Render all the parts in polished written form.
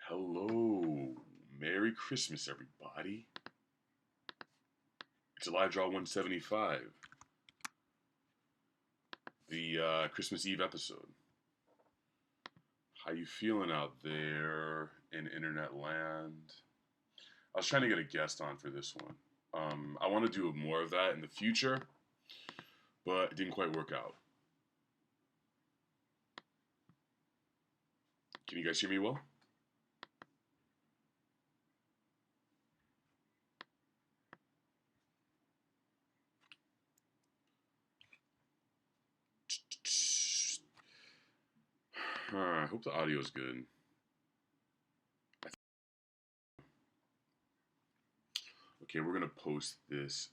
Hello. Merry Christmas, everybody. It's a Livedraw 175, the Christmas Eve episode. How you feeling out there in internet land? I was trying to get a guest on for this one. I want to do more of that in the future, but it didn't quite work out. Can you guys hear me well? I hope the audio is good. Okay, we're gonna post this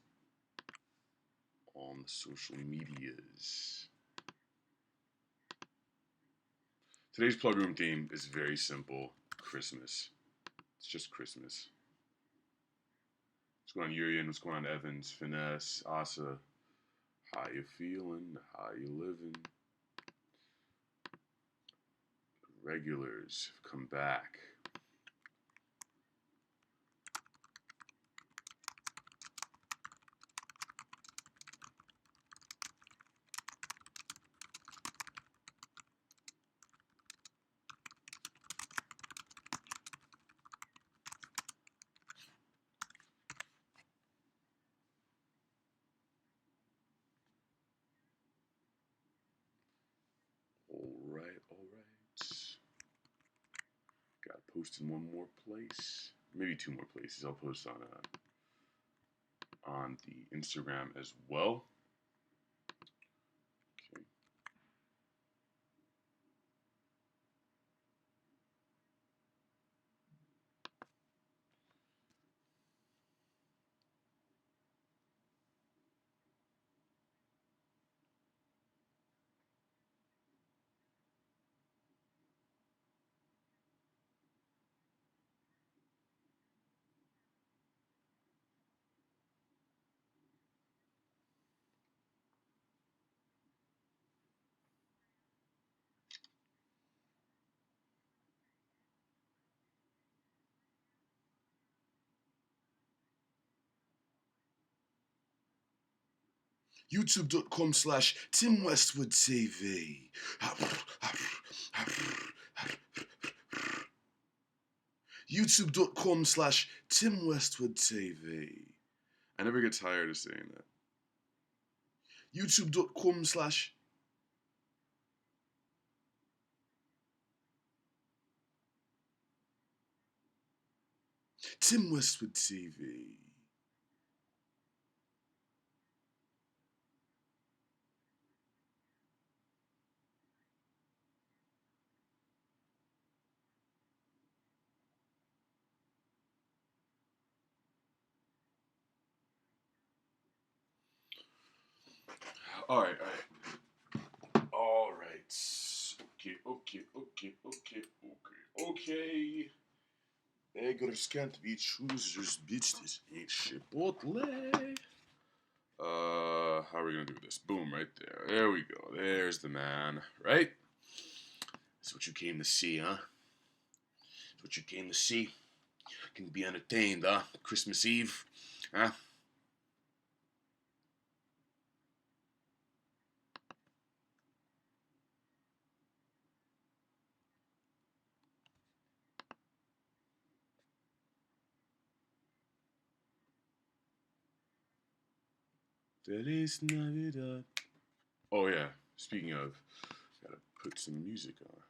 on the social medias. Today's plug room theme is very simple: Christmas. It's just Christmas. What's going on, Urian? What's going on, Evans? Finesse, Asa. How you feeling? How you living? Regulars have come back. All right. Got to post in one more place, maybe two more places. I'll post on the Instagram as well. Okay. YouTube.com/Tim Westwood TV. YouTube.com/Tim Westwood TV. I never get tired of saying that. YouTube.com/ Tim Westwood TV. All right. Okay. Eggerskent bir choosers bitch. This ain't Chipotle. How are we gonna do this? Boom, right there. There we go. There's the man, right? That's what you came to see, huh? That's what you came to see. Can be entertained, huh? Christmas Eve, huh? Feliz Navidad. Oh yeah. Speaking of, gotta put some music on.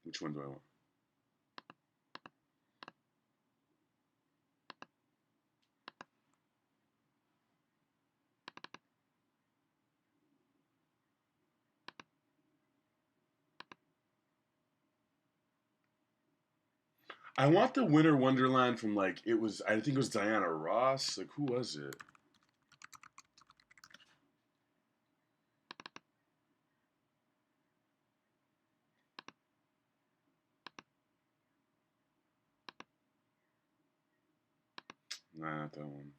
Which one do I want? I want the Winter Wonderland from like it was. I think it was Diana Ross. Like who was it? Nah, not that one.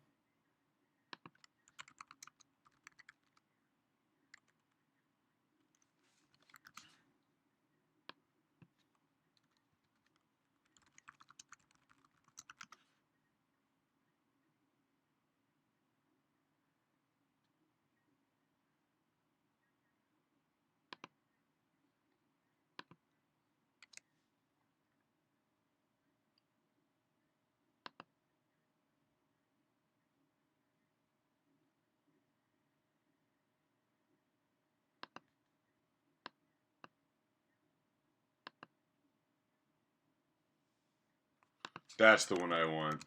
That's the one I want.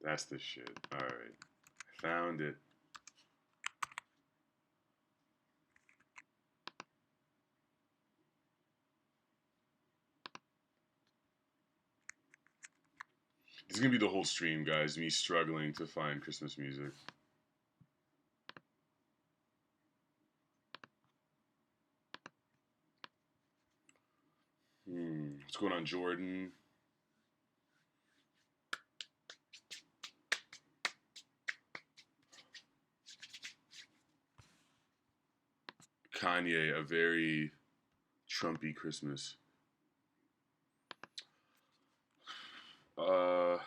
That's the shit. All right, found it. This is gonna be the whole stream, guys. Me struggling to find Christmas music. What's going on, Jordan? Kanye, a very Trumpy Christmas. Uh,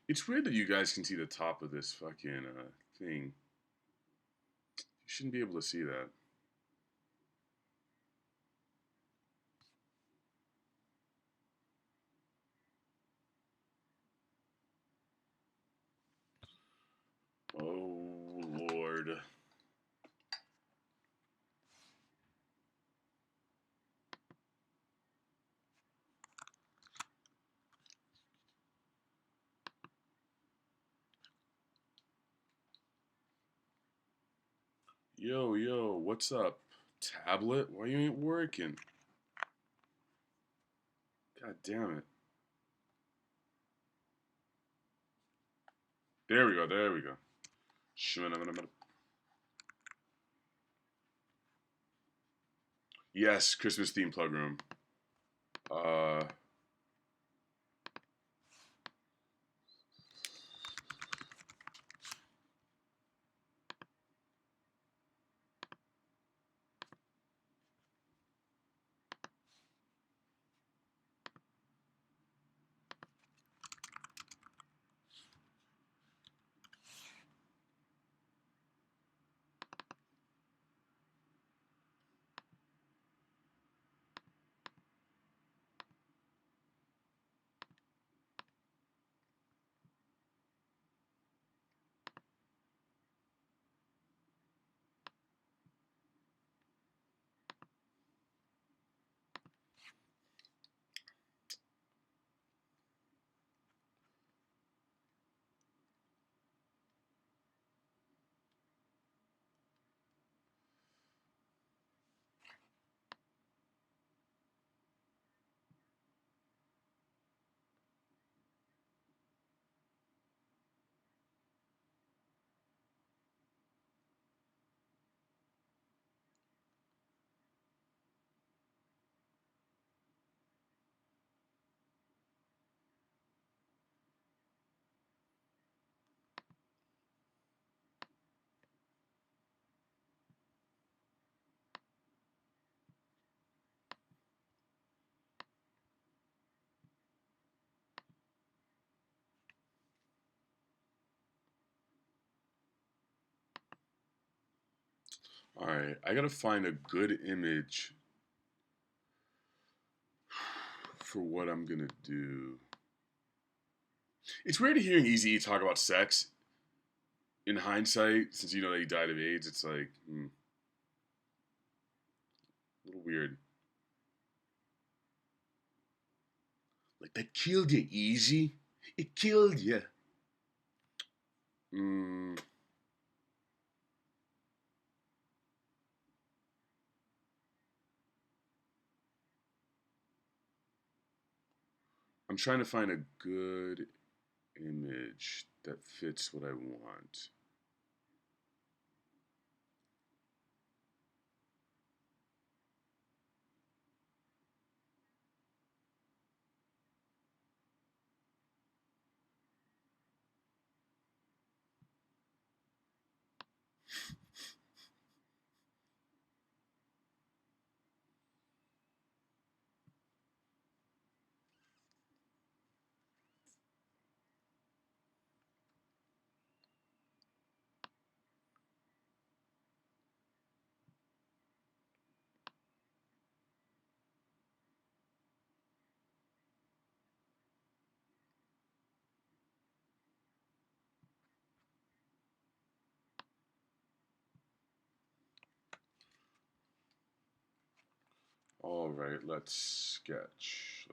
it's weird that you guys can see the top of this fucking thing. You shouldn't be able to see that. Oh, Lord. Yo, what's up? Tablet? Why you ain't working? God damn it. There we go. Yes, Christmas theme plug room. Alright, I gotta find a good image for what I'm gonna do. It's weird hearing Eazy-E talk about sex in hindsight, since you know that he died of AIDS. It's like, a little weird. Like, that killed you, Eazy. It killed you. I'm trying to find a good image that fits what I want. All right, let's sketch.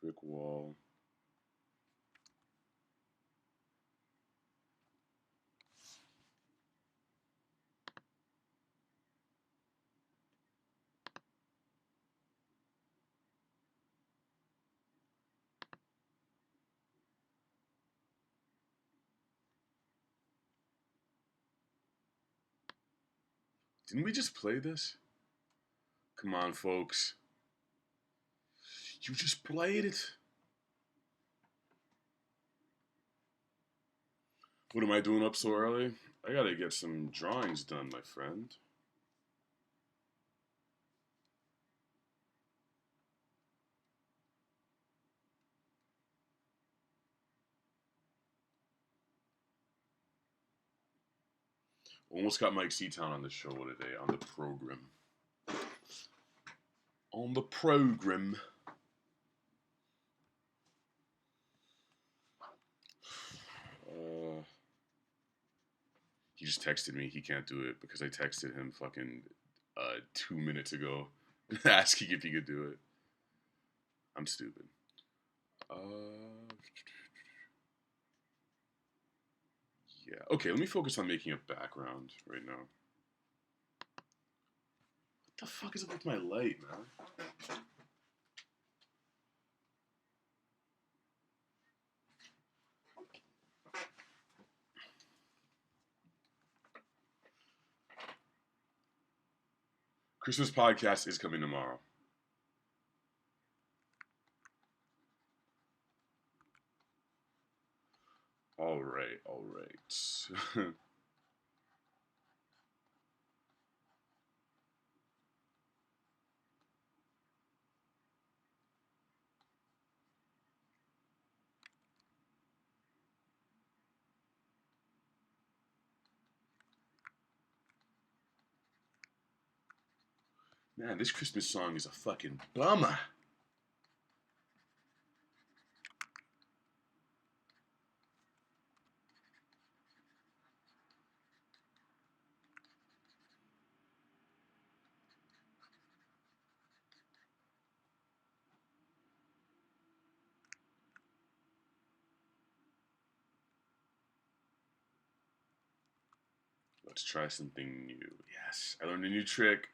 Brick wall. Didn't we just play this? Come on, folks. You just played it. What am I doing up so early? I gotta get some drawings done, my friend. Almost got Mike Seatown on the show today, on the program. On the program. He just texted me. He can't do it because I texted him fucking 2 minutes ago asking if he could do it. I'm stupid. Yeah. Okay, let me focus on making a background right now. What the fuck is up with my light, man? Christmas podcast is coming tomorrow. All right. Man, this Christmas song is a fucking bummer. Let's try something new. Yes, I learned a new trick.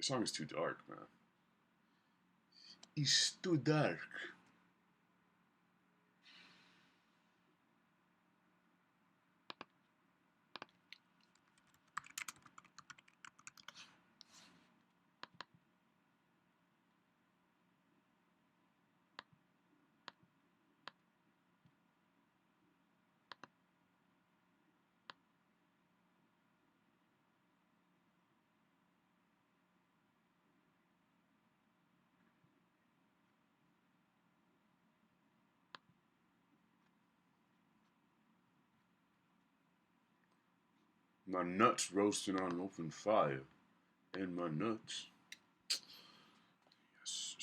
This song is too dark, man. It's too dark. My nuts roasting on an open fire. And my nuts. Yes.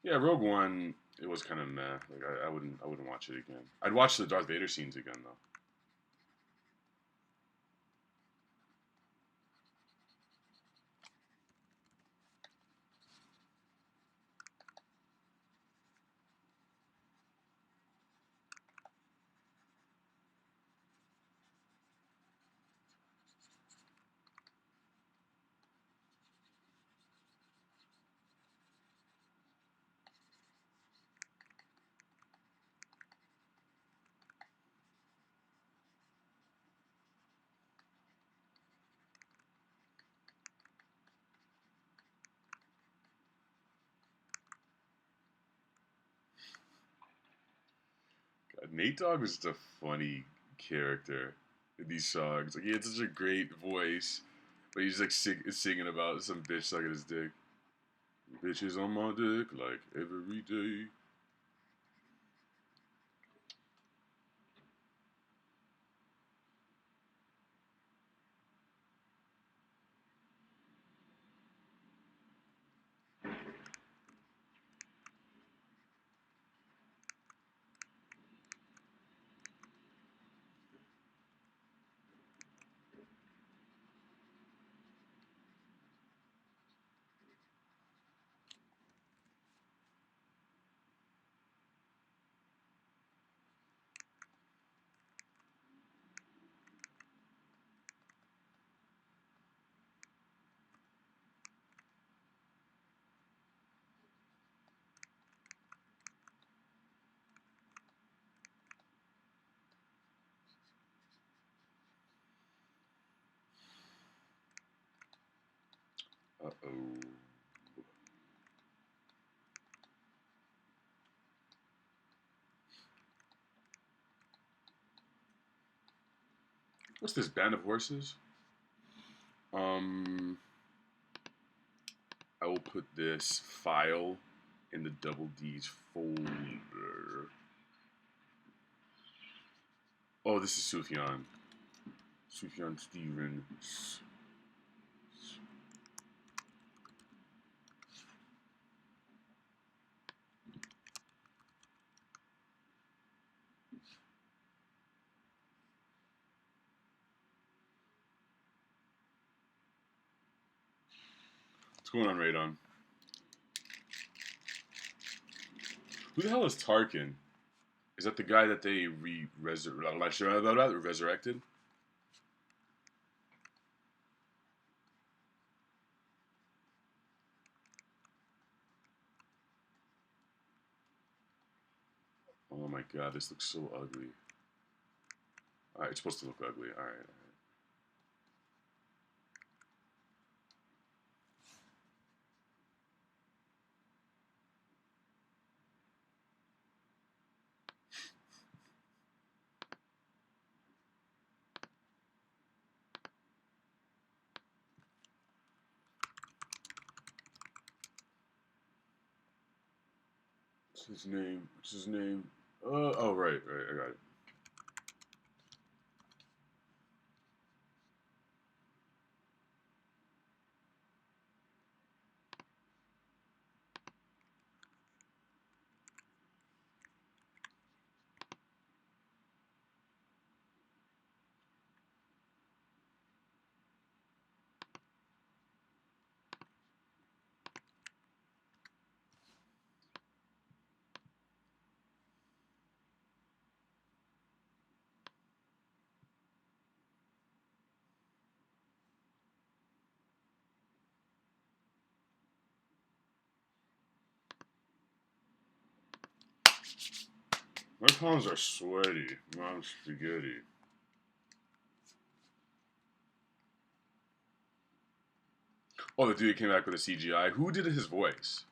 Yeah, Rogue One, it was kind of meh. Like I wouldn't watch it again. I'd watch the Darth Vader scenes again though. God, Nate Dogg was just a funny character in these songs. Like he had such a great voice, but he's like singing about some bitch sucking his dick. Bitches on my dick like every day. Uh-oh. What's this, Band of Horses? I will put this file in the Double D's folder. Oh, this is Sufjan. Sufjan Stevens. What's going on, Radon? Who the hell is Tarkin? Is that the guy that they resurrected? Oh my god, this looks so ugly. Alright, it's supposed to look ugly. Alright. What's his name? What's his name? Oh, right, I got it. My palms are sweaty. Mom's spaghetti. Oh, the dude came back with a CGI. Who did his voice?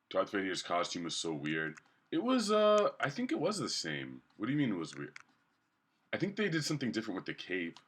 Darth Vader's costume was so weird. It was, I think it was the same. What do you mean it was weird? I think they did something different with the cape.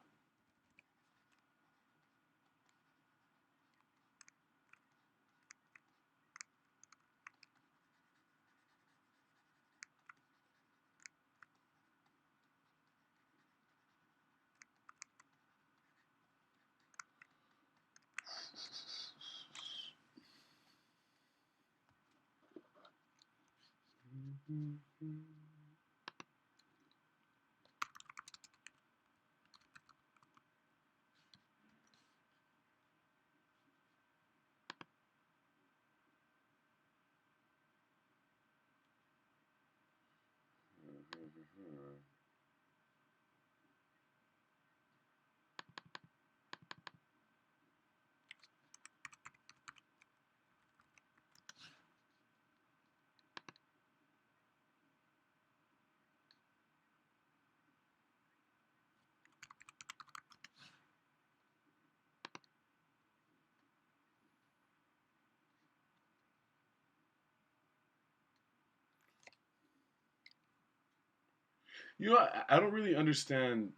You know, I don't really understand.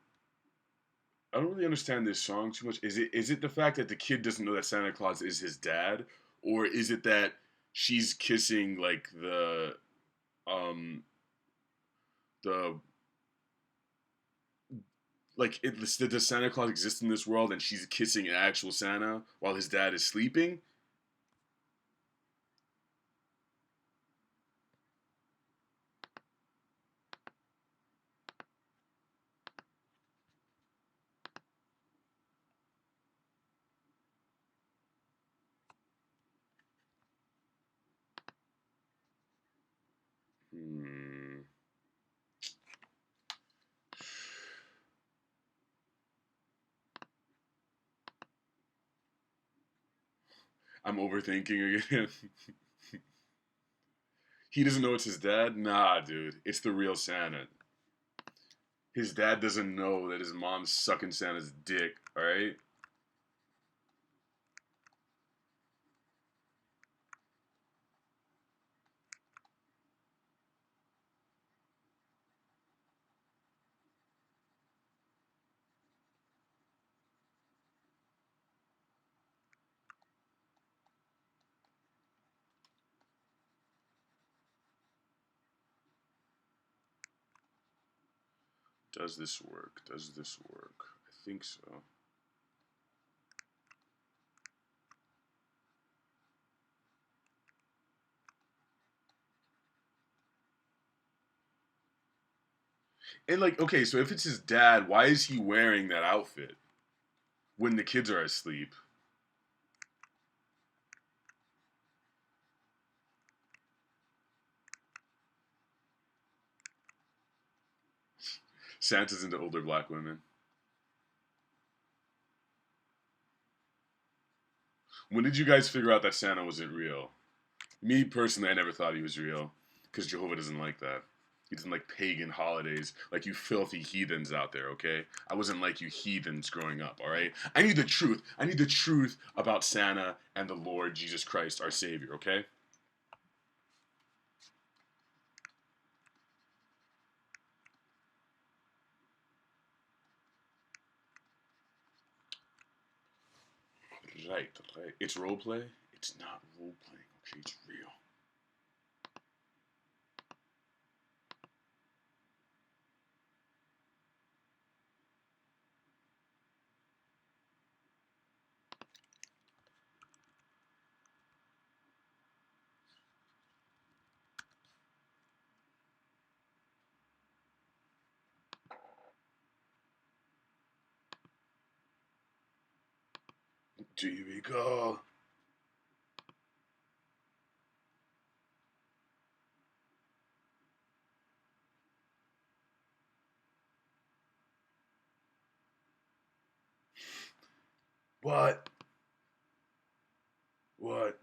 I don't really understand this song too much. Is it the fact that the kid doesn't know that Santa Claus is his dad, or is it that she's kissing like um the like does Santa Claus exist in this world and she's kissing an actual Santa while his dad is sleeping? Hmm. I'm overthinking again. He doesn't know it's his dad? Nah, dude. It's the real Santa. His dad doesn't know that his mom's sucking Santa's dick, alright? Does this work? Does this work? I think so. And like, okay, so if it's his dad, why is he wearing that outfit when the kids are asleep? Santa's into older black women. When did you guys figure out that Santa wasn't real? Me personally, I never thought he was real because Jehovah doesn't like that. He doesn't like pagan holidays, like you filthy heathens out there, okay? I wasn't like you heathens growing up, all right? I need the truth. I need the truth about Santa and the Lord Jesus Christ, our Savior, okay? Right. It's role play. It's not role playing. Okay, it's real. Here we go. What? What?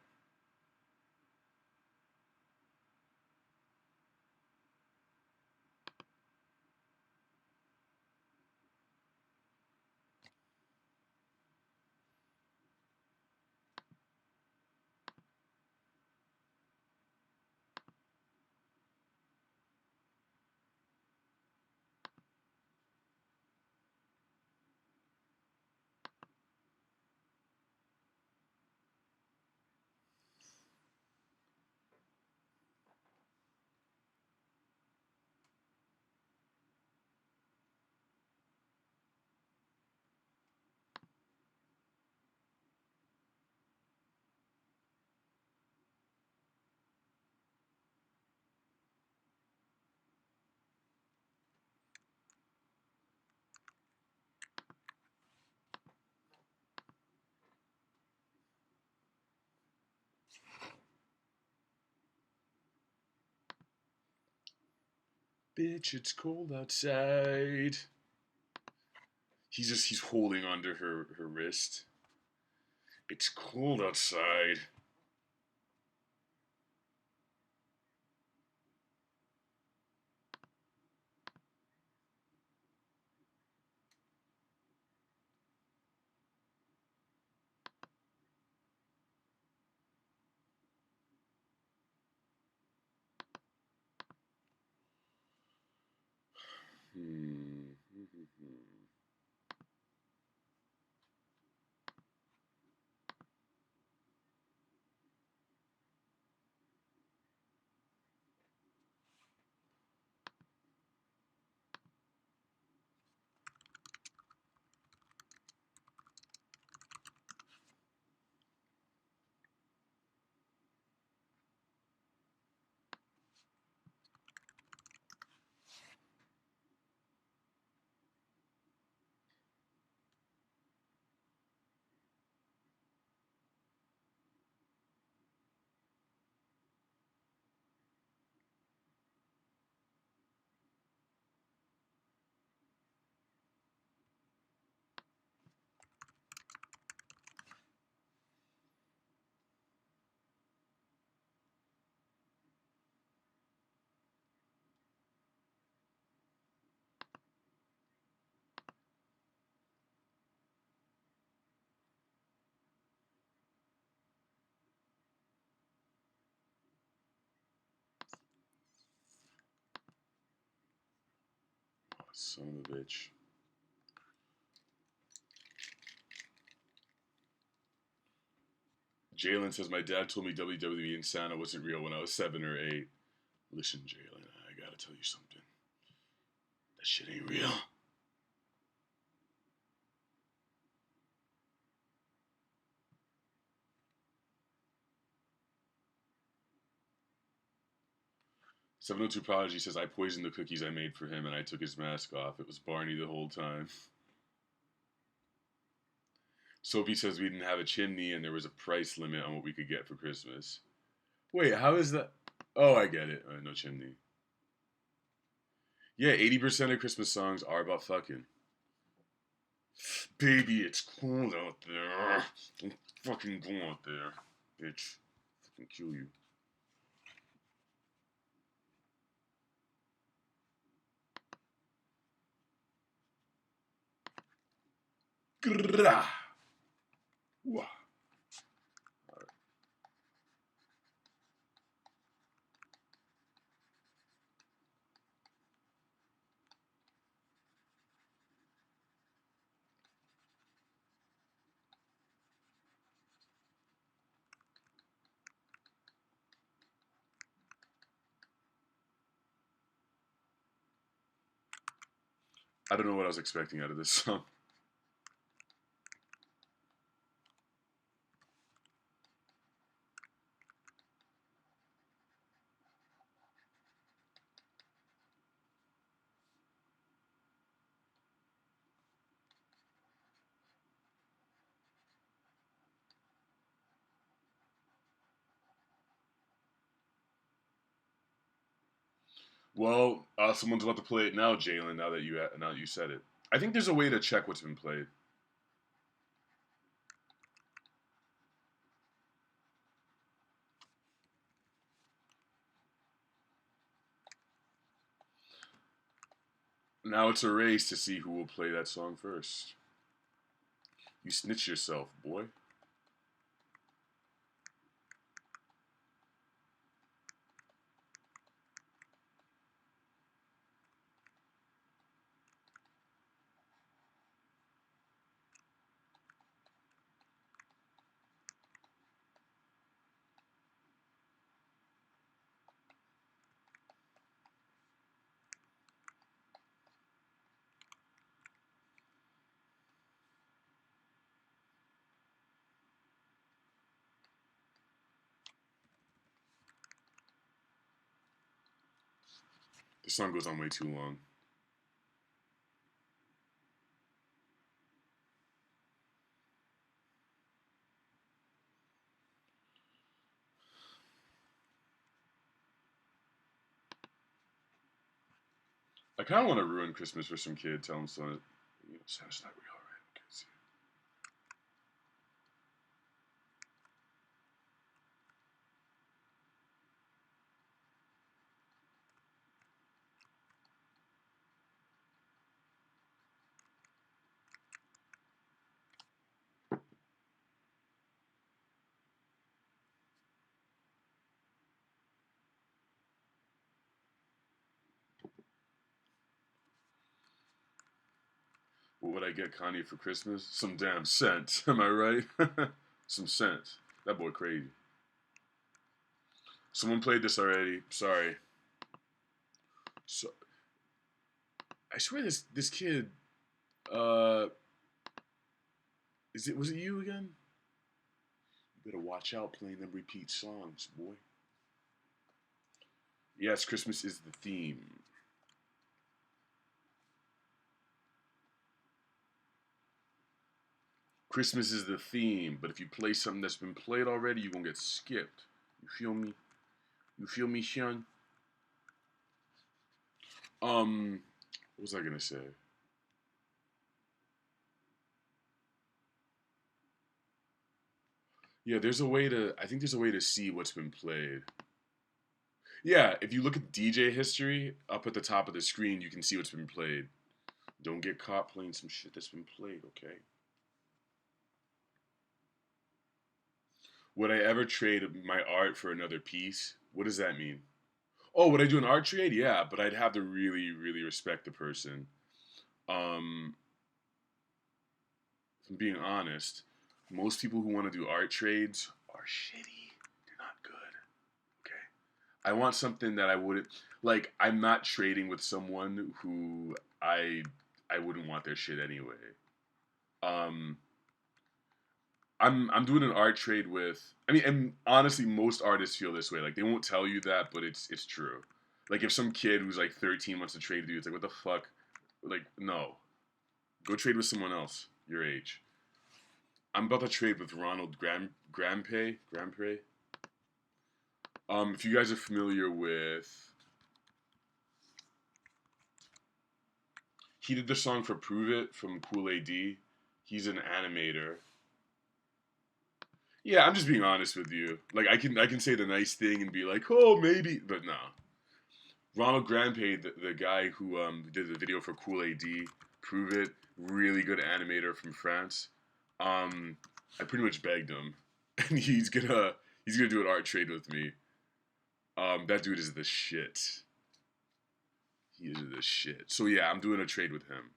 Bitch, it's cold outside. He's holding onto her wrist. It's cold outside. Son of a bitch. Jalen says, my dad told me WWE and Santa wasn't real when I was 7 or 8. Listen, Jalen, I gotta tell you something. That shit ain't real. #702 Prodigy says, I poisoned the cookies I made for him and I took his mask off. It was Barney the whole time. Sophie says we didn't have a chimney and there was a price limit on what we could get for Christmas. Wait, how is that? Oh, I get it. No chimney. Yeah, 80% of Christmas songs are about fucking. Baby, it's cold out there. Don't fucking go out there, bitch. Fucking kill you. Grrrah. Wah. I don't know what I was expecting out of this song. Well, someone's about to play it now, Jalen. Now that you said it, I think there's a way to check what's been played. Now it's a race to see who will play that song first. You snitch yourself, boy. This song goes on way too long. I kind of want to ruin Christmas for some kid. Tell him something. You know, Santa's not real, right? Okay, see. What would I get Kanye for Christmas? Some damn scent. Am I right? Some scent. That boy crazy. Someone played this already. Sorry. So I swear this kid. Uh, was it you again? You better watch out playing them repeat songs, boy. Yes, Christmas is the theme. Christmas is the theme, but if you play something that's been played already, you're gonna get skipped. You feel me? You feel me, Sean? What was I gonna say? Yeah, there's a way to. I think there's a way to see what's been played. Yeah, if you look at DJ history up at the top of the screen, you can see what's been played. Don't get caught playing some shit that's been played, okay? Would I ever trade my art for another piece? What does that mean? Oh, would I do an art trade? Yeah, but I'd have to really, really respect the person. Um, if I'm being honest, most people who want to do art trades are shitty. They're not good. Okay. I want something that I wouldn't like. I'm not trading with someone who I wouldn't want their shit anyway. Um, I'm doing an art trade with. I mean, and honestly, most artists feel this way. Like they won't tell you that, but it's true. Like if some kid who's like 13 wants to trade with you, it's like what the fuck? Like no, go trade with someone else your age. I'm about to trade with Ronald Grampre. If you guys are familiar with, he did the song for "Prove It" from Cool AD. He's an animator. Yeah, I'm just being honest with you. Like I can say the nice thing and be like, oh maybe, but no. Ronald Grampay, the guy who did the video for Cool AD, Prove It, really good animator from France. I pretty much begged him, and he's gonna do an art trade with me. That dude is the shit. He is the shit. So yeah, I'm doing a trade with him.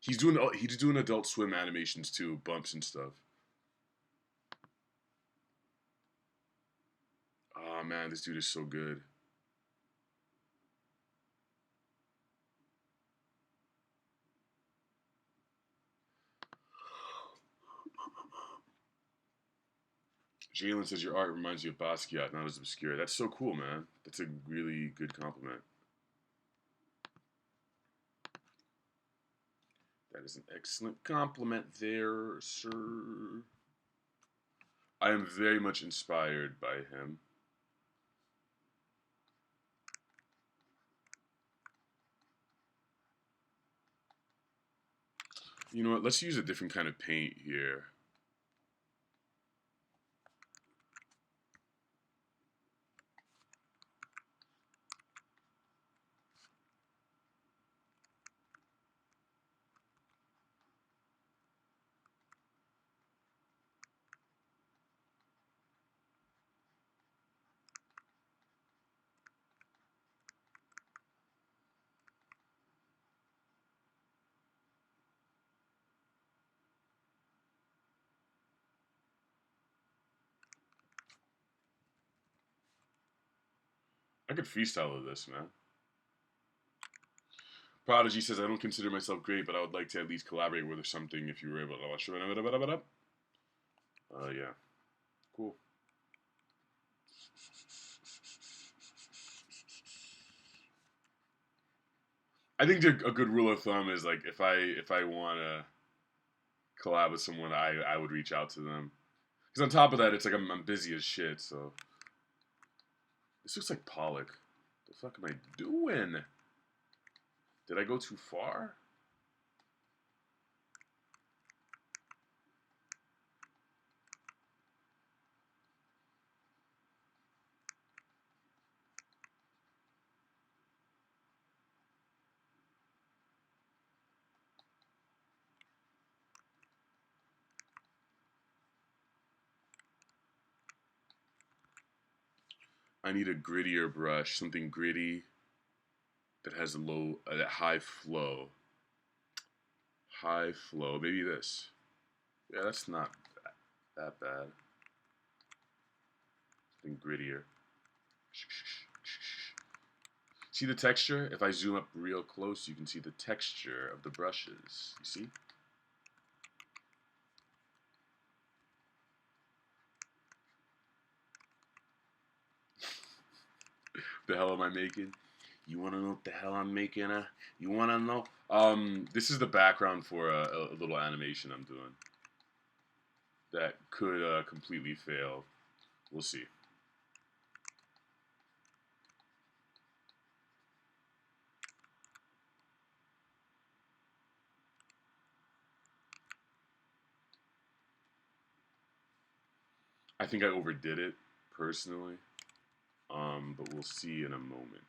He's doing Adult Swim animations too, bumps and stuff. Oh man, this dude is so good. Jalen says your art reminds you of Basquiat, not as obscure. That's so cool, man. That's a really good compliment. That is an excellent compliment there, sir. I am very much inspired by him. You know what? Let's use a different kind of paint here. I could freestyle with this, man. Prodigy says, I don't consider myself great, but I would like to at least collaborate with or something if you were able to. Yeah. Cool. I think a good rule of thumb is like if I want to collab with someone, I would reach out to them. Because on top of that, it's like I'm busy as shit, so. This looks like Pollock. The fuck am I doing? Did I go too far? I need a grittier brush, something gritty that has a high flow. High flow, maybe this. Yeah, that's not that bad. Something grittier. See the texture? If I zoom up real close, you can see the texture of the brushes. You see? The hell am I making? You want to know what the hell I'm making? You want to know? This is the background for a little animation I'm doing that could completely fail. We'll see. I think I overdid it personally, but we'll see in a moment.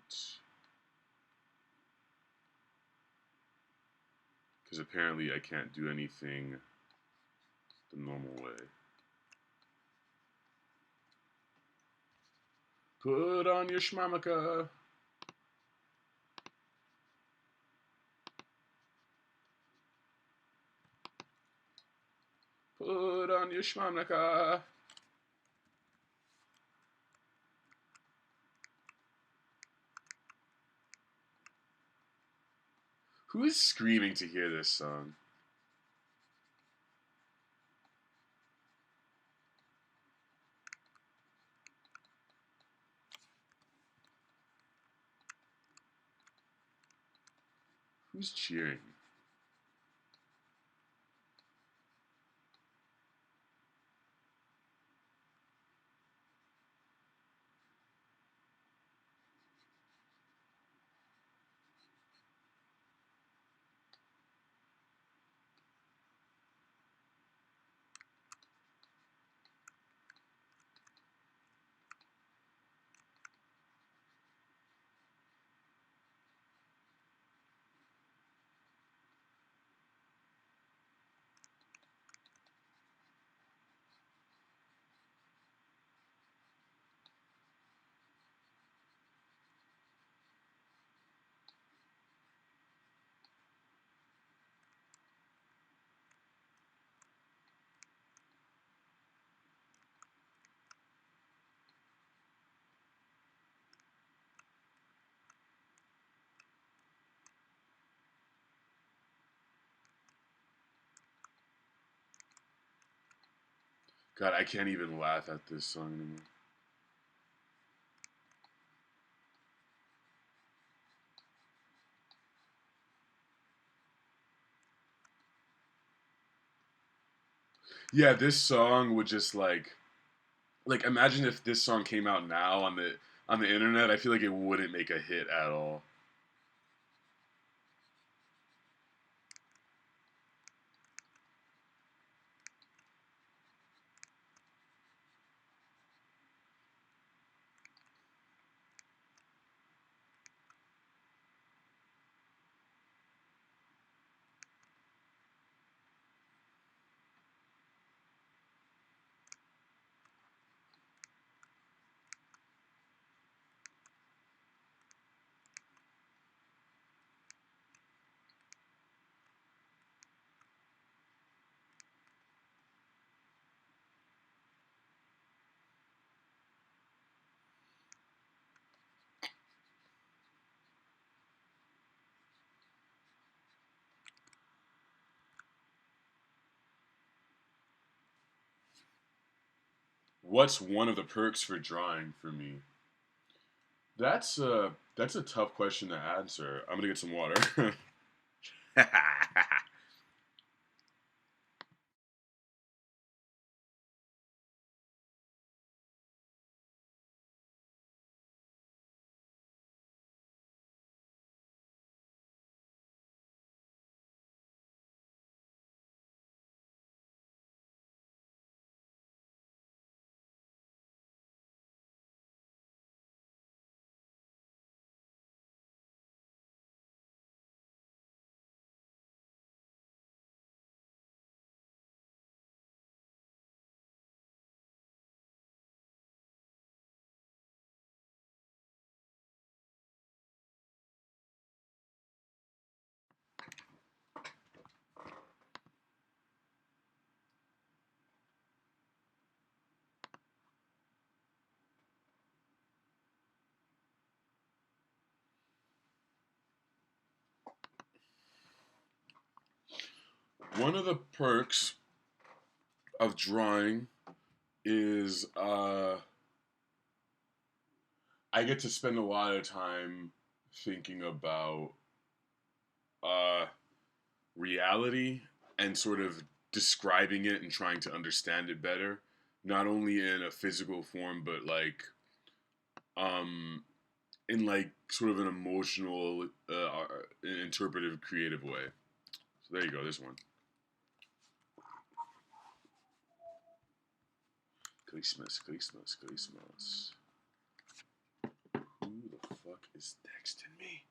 Because apparently I can't do anything the normal way. Put on your shmarmaka. Put on your shmarmaka. Who is screaming to hear this song? Who's cheering? God, I can't even laugh at this song anymore. Yeah, this song would just like imagine if this song came out now on the internet. I feel like it wouldn't make a hit at all. What's one of the perks for drawing for me? That's a tough question to answer. I'm gonna get some water. One of the perks of drawing is I get to spend a lot of time thinking about uh, reality and sort of describing it and trying to understand it better, not only in a physical form, but um, in like sort of an emotional, interpretive, creative way. So there you go. This one. Christmas, Christmas, Christmas. Who the fuck is texting me?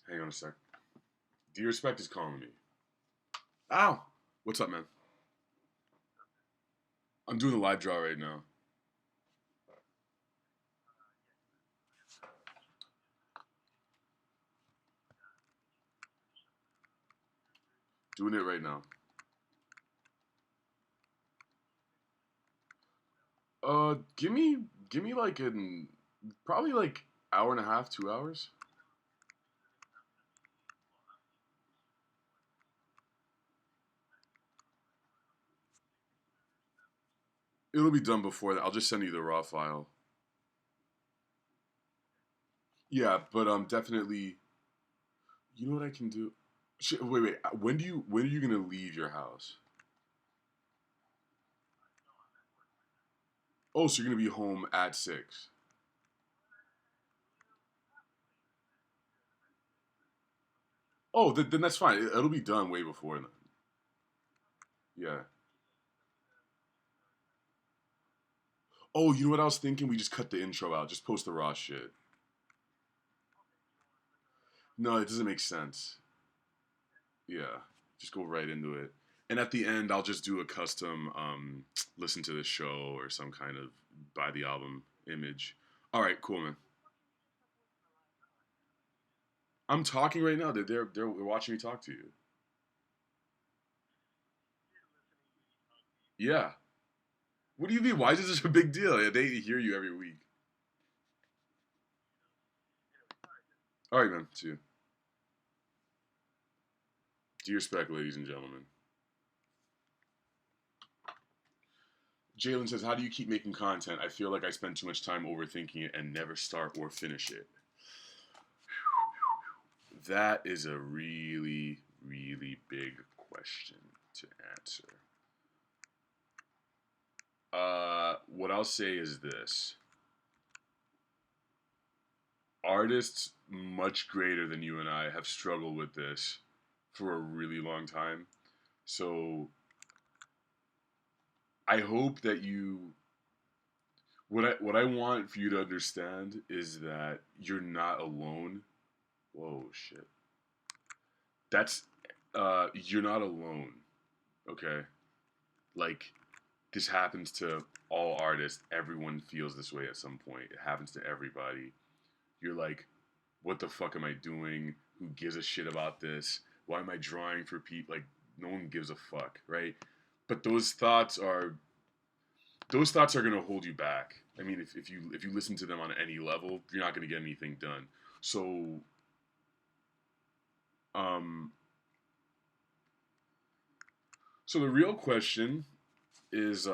Hang on a sec. Dear Respect is calling me. Ow! What's up, man? I'm doing the live draw right now. Doing it right now. Give me like an probably like hour and a half, 2 hours. It'll be done before that. I'll just send you the raw file. Yeah, but definitely. You know what I can do? Wait, wait. When are you gonna leave your house? Oh, so you're gonna be home at 6. Oh, then that's fine. It'll be done way before then. Yeah. Oh, you know what I was thinking? We just cut the intro out. Just post the raw shit. No, it doesn't make sense. Yeah, just go right into it. And at the end, I'll just do a custom listen to the show or some kind of buy the album image. All right, cool, man. I'm talking right now. They're watching me talk to you. Yeah. What do you mean? Why is this such a big deal? They hear you every week. All right, man. See you. Due respect, ladies and gentlemen. Jalen says, "How do you keep making content? I feel like I spend too much time overthinking it and never start or finish it." That is a really, really big question to answer. What I'll say is this: artists much greater than you and I have struggled with this for a really long time. So I hope that you what I want for you to understand is that you're not alone. Whoa, shit. That's you're not alone. Okay? Like this happens to all artists. Everyone feels this way at some point. It happens to everybody. You're like, what the fuck am I doing? Who gives a shit about this? Why am I drawing for people? Like, no one gives a fuck, right? But those thoughts are gonna hold you back. I mean, if you listen to them on any level, you're not gonna get anything done. So, um, so the real question is,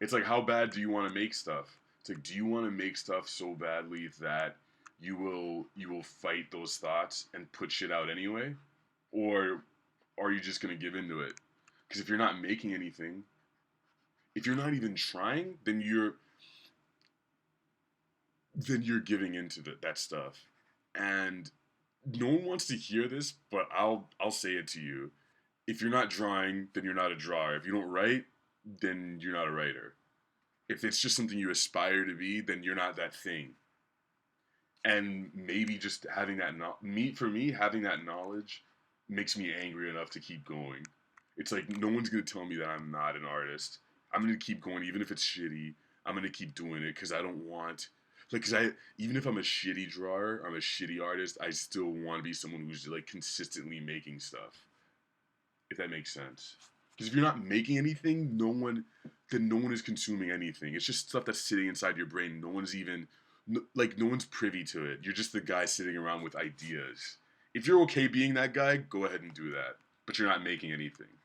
it's like, how bad do you want to make stuff? It's like, do you want to make stuff so badly that you will fight those thoughts and put shit out anyway, or are you just gonna give into it? Because if you're not making anything, if you're not even trying, then you're giving into that stuff, and no one wants to hear this, but I'll say it to you. If you're not drawing, then you're not a drawer. If you don't write, then you're not a writer. If it's just something you aspire to be, then you're not that thing. And maybe just having that for me having that knowledge makes me angry enough to keep going. It's like no one's gonna tell me that I'm not an artist. I'm gonna keep going even if it's shitty. I'm gonna keep doing it because I don't want like because I even if I'm a shitty drawer, I'm a shitty artist. I still want to be someone who's like consistently making stuff. If that makes sense. Because if you're not making anything, no one is consuming anything. It's just stuff that's sitting inside your brain. No one's even like no one's privy to it. You're just the guy sitting around with ideas. If you're okay being that guy, go ahead and do that. But you're not making anything.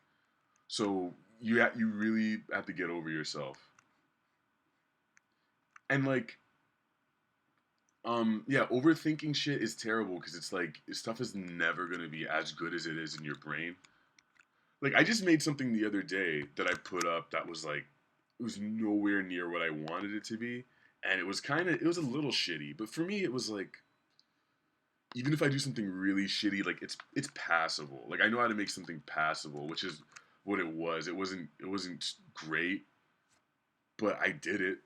So you really have to get over yourself. And like yeah, overthinking shit is terrible because it's like stuff is never going to be as good as it is in your brain. Like I just made something the other day that I put up that was like it was nowhere near what I wanted it to be, and it was a little shitty. But for me, it was like even if I do something really shitty, like it's passable. Like I know how to make something passable, which is what it was. It wasn't great, but I did it.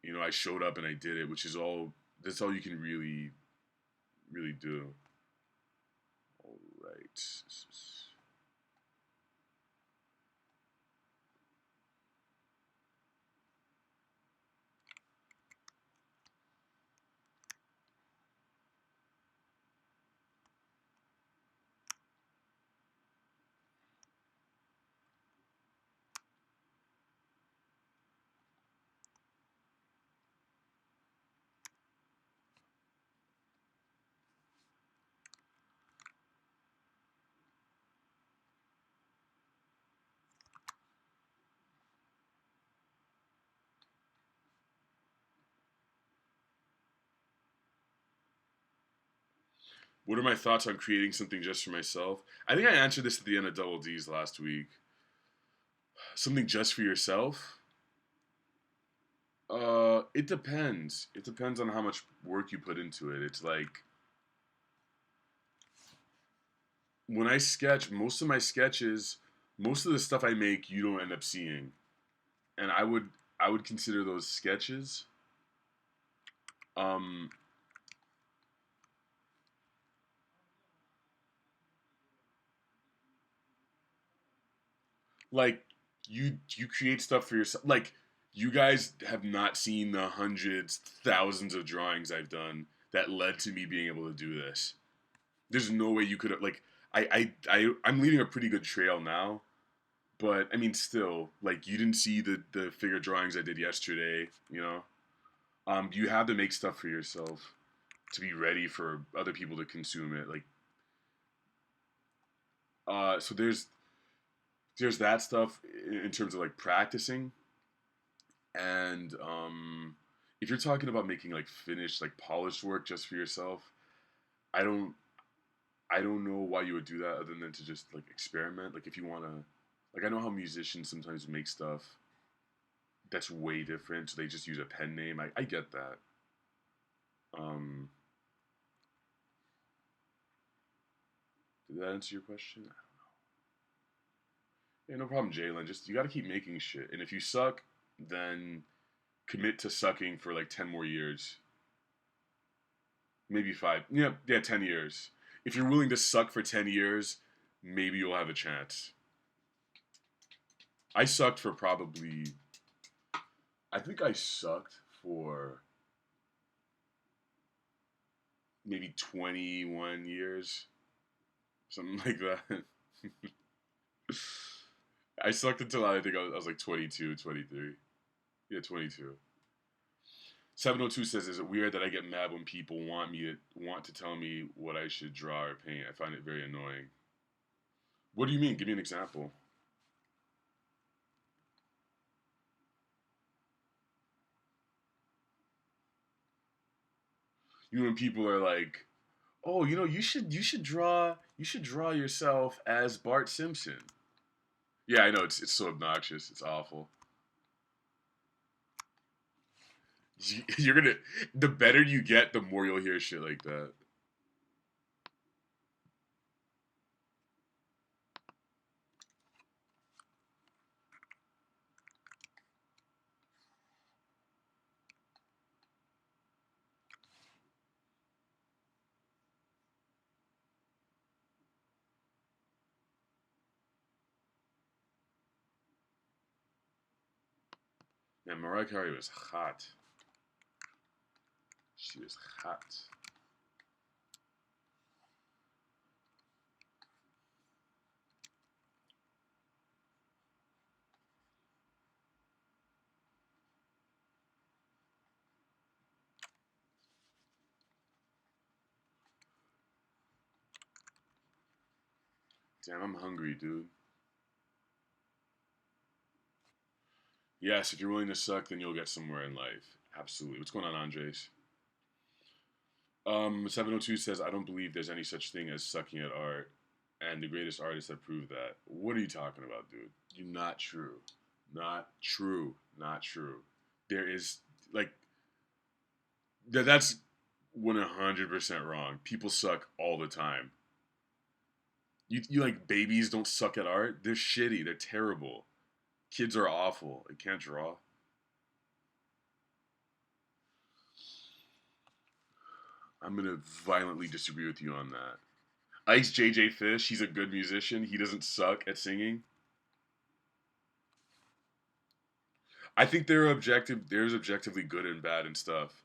You know, I showed up and I did it, which is all. That's all you can really do. All right. What are my thoughts on creating something just for myself? I think I answered this at the end of Double D's last week. Something just for yourself? It depends. It depends on how much work you put into it. It's like when I sketch, most of the stuff I make, you don't end up seeing. And I would consider those sketches. Like you create stuff for yourself. Like you guys have not seen the hundreds, thousands of drawings I've done that led to me being able to do this. There's no way you could have like I'm leaving a pretty good trail now, but I mean still like you didn't see the figure drawings I did yesterday, you know. You have to make stuff for yourself to be ready for other people to consume it. Like so there's that stuff in terms of like practicing. And if you're talking about making like finished, like polished work just for yourself, I don't, I don't know why you would do that other than to just like experiment. Like if you want to, like I know how musicians sometimes make stuff that's way different, so they just use a pen name. I get that. Um, did that answer your question? Yeah, no problem, Jalen. Just you got to keep making shit, and if you suck, then commit to sucking for like 10 more years. Maybe five. Yeah, yeah, 10 years. If you're willing to suck for 10 years, maybe you'll have a chance. I sucked for probably. I think I sucked for maybe 21 years, something like that. I sucked until I think I was like 22, 23. Yeah, 22. 702 says, "Is it weird that I get mad when people want to tell me what I should draw or paint? I find it very annoying." What do you mean? Give me an example. You know when people are like, "Oh, you know, you should draw yourself as Bart Simpson." Yeah, I know it's so obnoxious. It's awful. You're gonna the better you get, the more you'll hear shit like that. Man, Mariah Carey was hot. She was hot. Damn, I'm hungry, dude. Yes, if you're willing to suck, then you'll get somewhere in life. Absolutely. What's going on, Andres? 702 says, "I don't believe there's any such thing as sucking at art, and the greatest artists have proved that." What are you talking about, dude? You're not true. Not true. Not true. There is, like, that's 100% wrong. People suck all the time. You like babies don't suck at art? They're shitty. They're terrible. Kids are awful. They can't draw. I'm gonna violently disagree with you on that. Ice JJ Fish, he's a good musician. He doesn't suck at singing. I think there's objectively good and bad and stuff.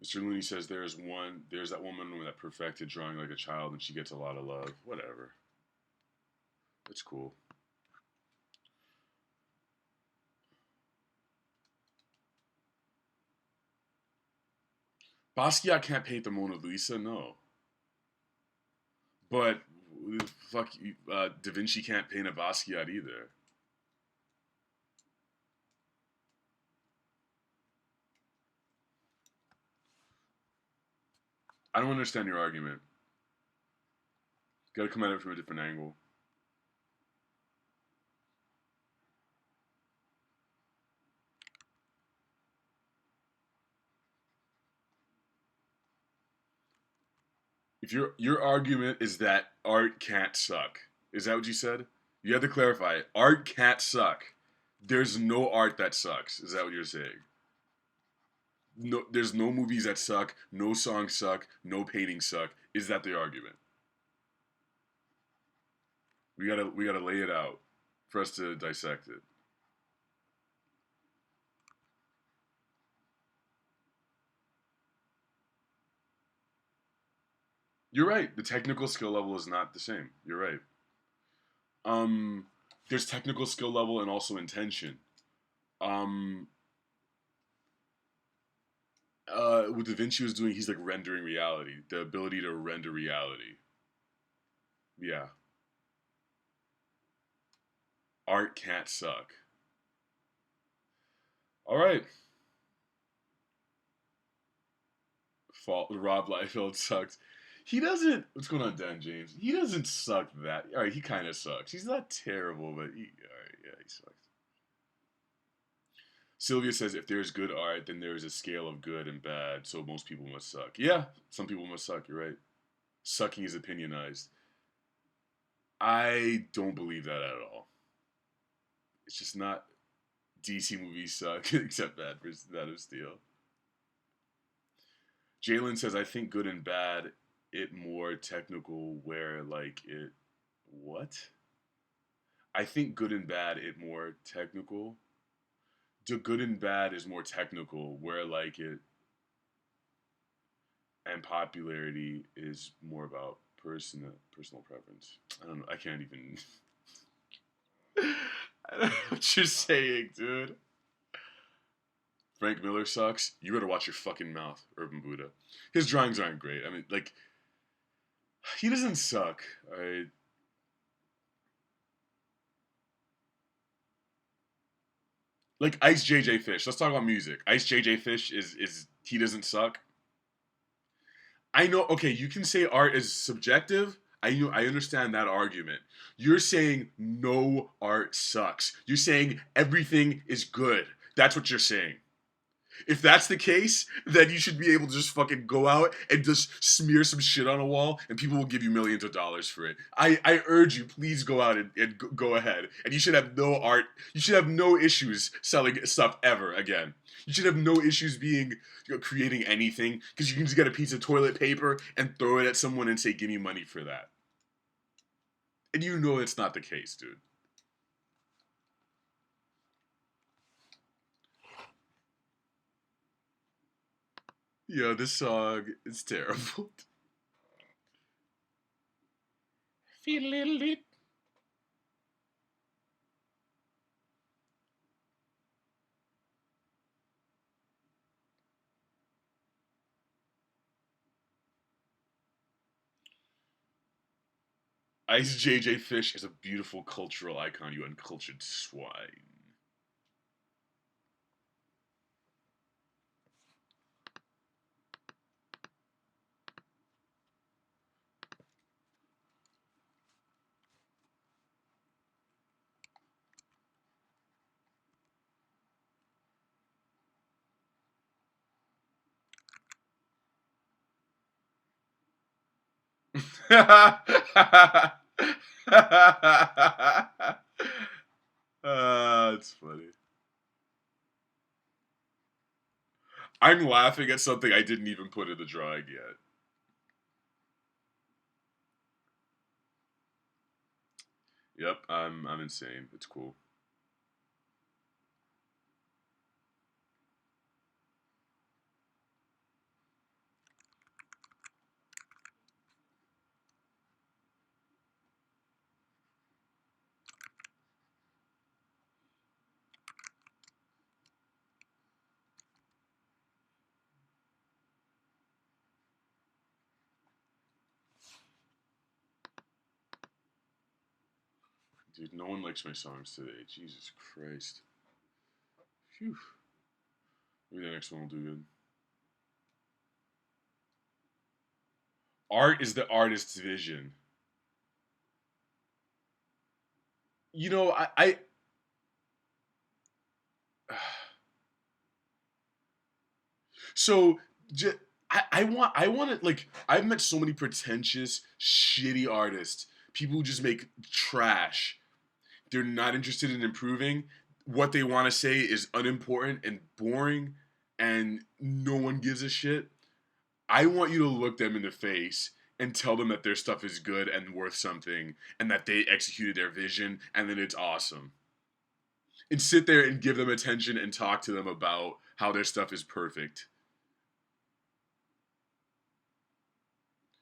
Mr. Looney says there's that woman that perfected drawing like a child and she gets a lot of love. Whatever. It's cool. Basquiat can't paint the Mona Lisa, no. But fuck, Da Vinci can't paint a Basquiat either. I don't understand your argument. Gotta come at it from a different angle. If your argument is that art can't suck, is that what you said? You have to clarify. Art can't suck. There's no art that sucks. Is that what you're saying? No, there's no movies that suck. No songs suck. No paintings suck. Is that the argument? We gotta lay it out for us to dissect it. You're right. The technical skill level is not the same. You're right. There's technical skill level and also intention. What Da Vinci was doing, he's like rendering reality, the ability to render reality. Yeah. Art can't suck. All right. Rob Liefeld sucks. He doesn't. What's going on, Dan James? He doesn't suck that. All right, he kind of sucks. He's not terrible, but all right, yeah, he sucks. Sylvia says if there's good art, then there is a scale of good and bad, so most people must suck. Yeah, some people must suck. You're right. Sucking is opinionized. I don't believe that at all. It's just not. DC movies suck, except Bad vs. Man of Steel. Jalen says, I think good and bad, it more technical, where like it. What? I think good and bad, it more technical. The good and bad is more technical, where like it. And popularity is more about personal preference. I don't know. I can't even. I don't know what you're saying, dude. Frank Miller sucks. You better watch your fucking mouth, Urban Buddha. His drawings aren't great. I mean, like, he doesn't suck. All right. Like Ice JJ Fish. Let's talk about music. Ice JJ Fish is he doesn't suck. I know. Okay, you can say art is subjective. I understand that argument. You're saying no art sucks. You're saying everything is good. That's what you're saying. If that's the case, then you should be able to just fucking go out and just smear some shit on a wall, and people will give you millions of dollars for it. I urge you, please go out and go ahead. And you should have no art. You should have no issues selling stuff ever again. You should have no issues being creating anything because you can just get a piece of toilet paper and throw it at someone and say, "Give me money for that." And you know it's not the case, dude. Yeah, this song is terrible. Feel a little bit. Ice JJ Fish is a beautiful cultural icon, you uncultured swine. It's funny. I'm laughing at something I didn't even put in the drawing yet. Yep, I'm insane. It's cool. Dude, no one likes my songs today. Jesus Christ. Phew. Maybe the next one will do good. Art is the artist's vision. You know, so I want to, like, I've met so many pretentious, shitty artists. People who just make trash. They're not interested in improving. What they want to say is unimportant and boring, and no one gives a shit. I want you to look them in the face and tell them that their stuff is good and worth something, and that they executed their vision, and that it's awesome. And sit there and give them attention and talk to them about how their stuff is perfect.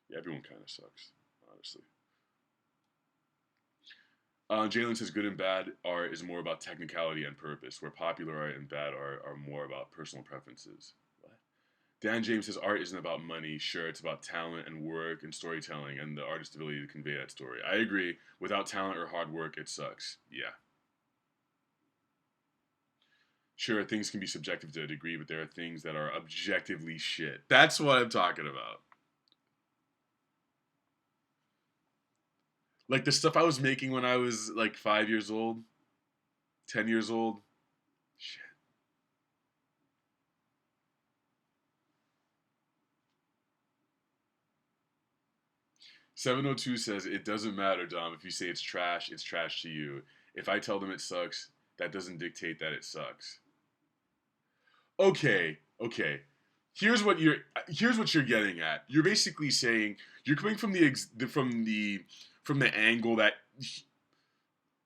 Yeah, everyone kind of sucks, honestly. Jalen says good and bad art is more about technicality and purpose, where popular art and bad art are more about personal preferences. What? Dan James says art isn't about money. Sure, it's about talent and work and storytelling and the artist's ability to convey that story. I agree. Without talent or hard work, it sucks. Yeah. Sure, things can be subjective to a degree, but there are things that are objectively shit. That's what I'm talking about. Like the stuff I was making when I was like 5 years old, 10 years old. Shit. 702 says it doesn't matter, Dom. If you say it's trash to you. If I tell them it sucks, that doesn't dictate that it sucks. Okay, okay. Here's what you're getting at. You're basically saying you're coming from the angle that,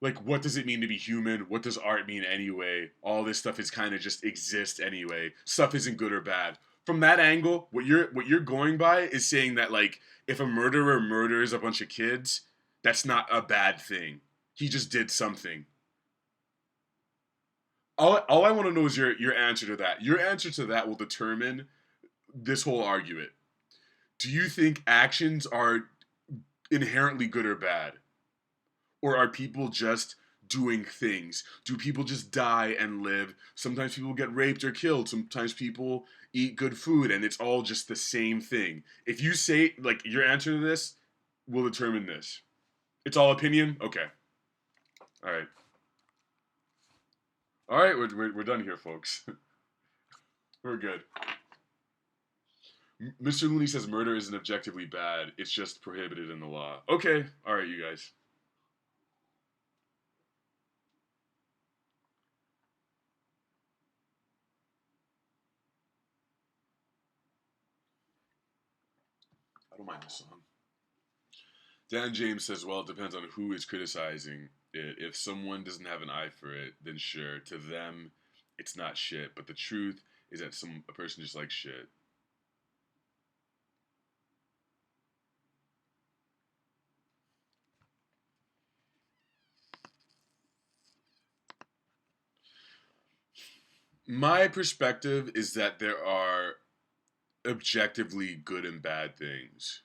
like, what does it mean to be human? What does art mean anyway? All this stuff is kind of just exist anyway. Stuff isn't good or bad. From that angle, what you're going by is saying that, like, if a murderer murders a bunch of kids, that's not a bad thing. He just did something. All I want to know is your answer to that. Your answer to that will determine this whole argument. Do you think actions are inherently good or bad? Or are people just doing things? Do people just die and live? Sometimes people get raped or killed. Sometimes people eat good food, and it's all just the same thing. If you say, like, your answer to this will determine this. It's all opinion? Okay. All right. All right, we're done here, folks. We're good. Mr. Looney says murder isn't objectively bad. It's just prohibited in the law. Okay. All right, you guys. I don't mind this song. Dan James says, well, it depends on who is criticizing it. If someone doesn't have an eye for it, then sure, to them, it's not shit. But the truth is that a person just likes shit. My perspective is that there are objectively good and bad things.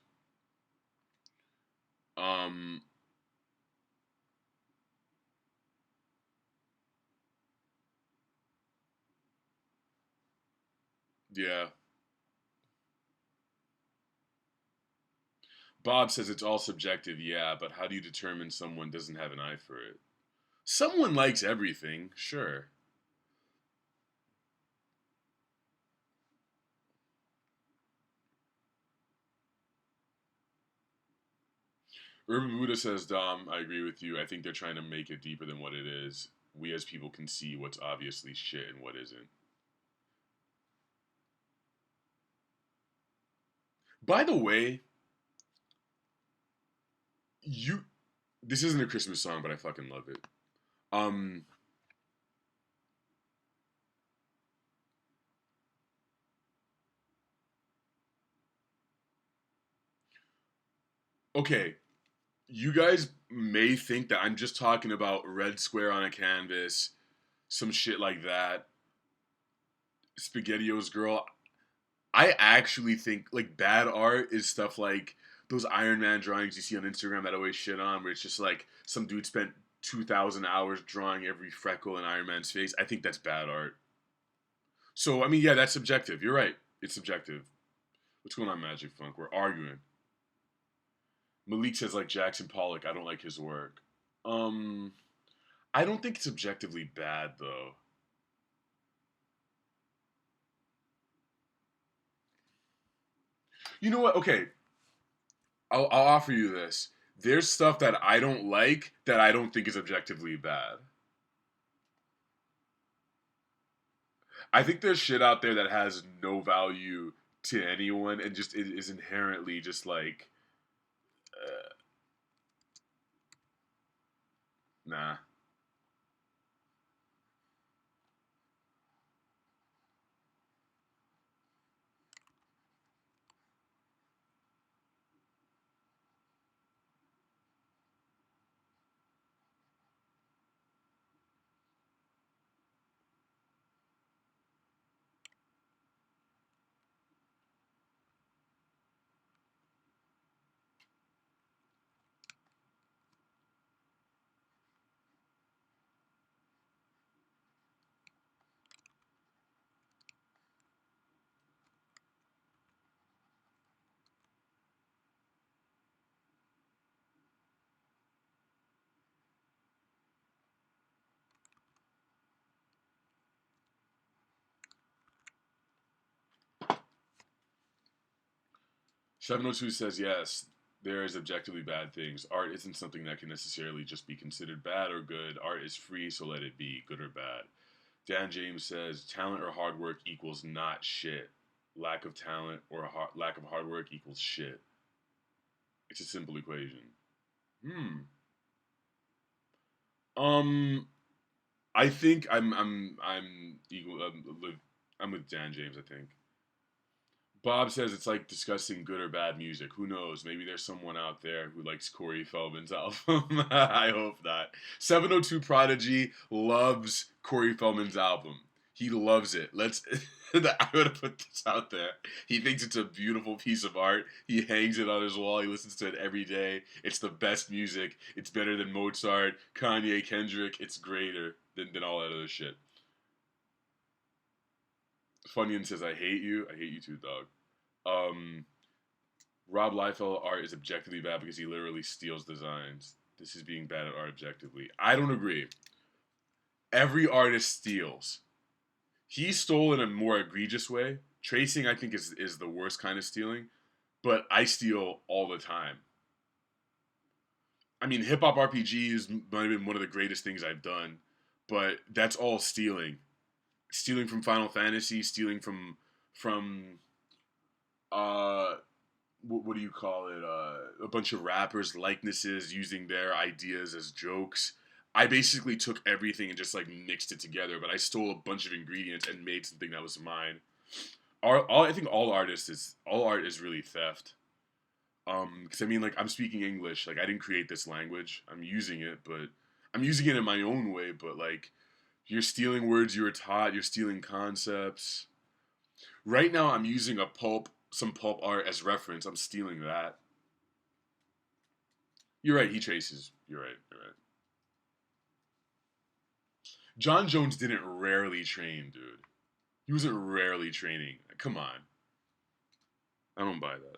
Yeah. Bob says it's all subjective, yeah, but how do you determine someone doesn't have an eye for it? Someone likes everything, sure. Urban Buddha says, Dom, I agree with you. I think they're trying to make it deeper than what it is. We as people can see what's obviously shit and what isn't. By the way, you this isn't a Christmas song, but I fucking love it. Um okay, you guys may think that I'm just talking about red square on a canvas, some shit like that. SpaghettiOs girl. I actually think, like, bad art is stuff like those Iron Man drawings you see on Instagram that I always shit on, where it's just like some dude spent 2,000 hours drawing every freckle in Iron Man's face, I think that's bad art. So, I mean, yeah, that's subjective. You're right. It's subjective. What's going on, Magic Funk? We're arguing. Malik says, like Jackson Pollock, I don't like his work. I don't think it's objectively bad, though. You know what? Okay. I'll offer you this. There's stuff that I don't like that I don't think is objectively bad. I think there's shit out there that has no value to anyone and just it is inherently just like, nah. Seven02 says yes. There is objectively bad things. Art isn't something that can necessarily just be considered bad or good. Art is free, so let it be, good or bad. Dan James says talent or hard work equals not shit. Lack of talent or lack of hard work equals shit. It's a simple equation. Um, I think I'm equal. I'm with Dan James. I think. Bob says it's like discussing good or bad music. Who knows? Maybe there's someone out there who likes Corey Feldman's album. I hope not. 702 Prodigy loves Corey Feldman's album. He loves it. Let's. I'm gonna put this out there. He thinks it's a beautiful piece of art. He hangs it on his wall. He listens to it every day. It's the best music. It's better than Mozart, Kanye, Kendrick. It's greater than all that other shit. Funyun says, "I hate you. I hate you too, dog." Um, Rob Liefeld art is objectively bad because he literally steals designs. This is being bad at art objectively. I don't agree. Every artist steals. He stole in a more egregious way. Tracing, I think, is the worst kind of stealing, but I steal all the time. I mean, hip hop RPGs might have been one of the greatest things I've done, but that's all stealing. Stealing from Final Fantasy, stealing from uh what do you call it? A bunch of rappers' likenesses, using their ideas as jokes. I basically took everything and just like mixed it together, but I stole a bunch of ingredients and made something that was mine. I think all art is really theft. Because I mean, like I'm speaking English, like I didn't create this language. I'm using it, but I'm using it in my own way. But like, you're stealing words you were taught. You're stealing concepts. Right now, I'm using some pulp art as reference. I'm stealing that. You're right. He traces. You're right. You're right. John Jones didn't rarely train, dude. He wasn't rarely training. Come on. I don't buy that.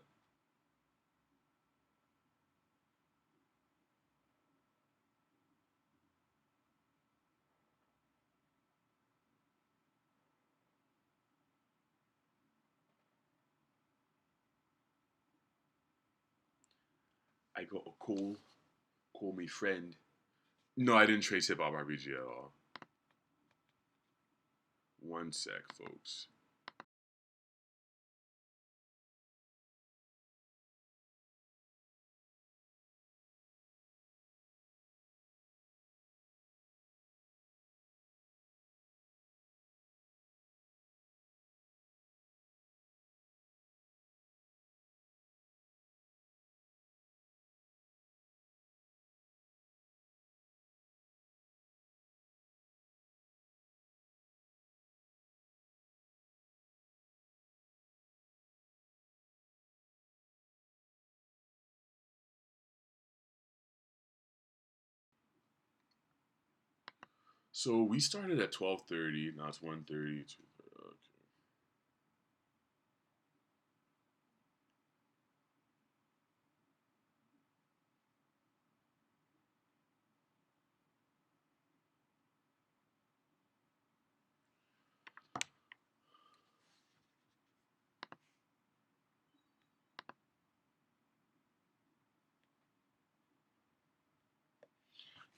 I got a call. Call me friend. No, I didn't trace hip hop RPG at all. One sec, folks. So we started at 12:30. Now it's 1:30. Okay.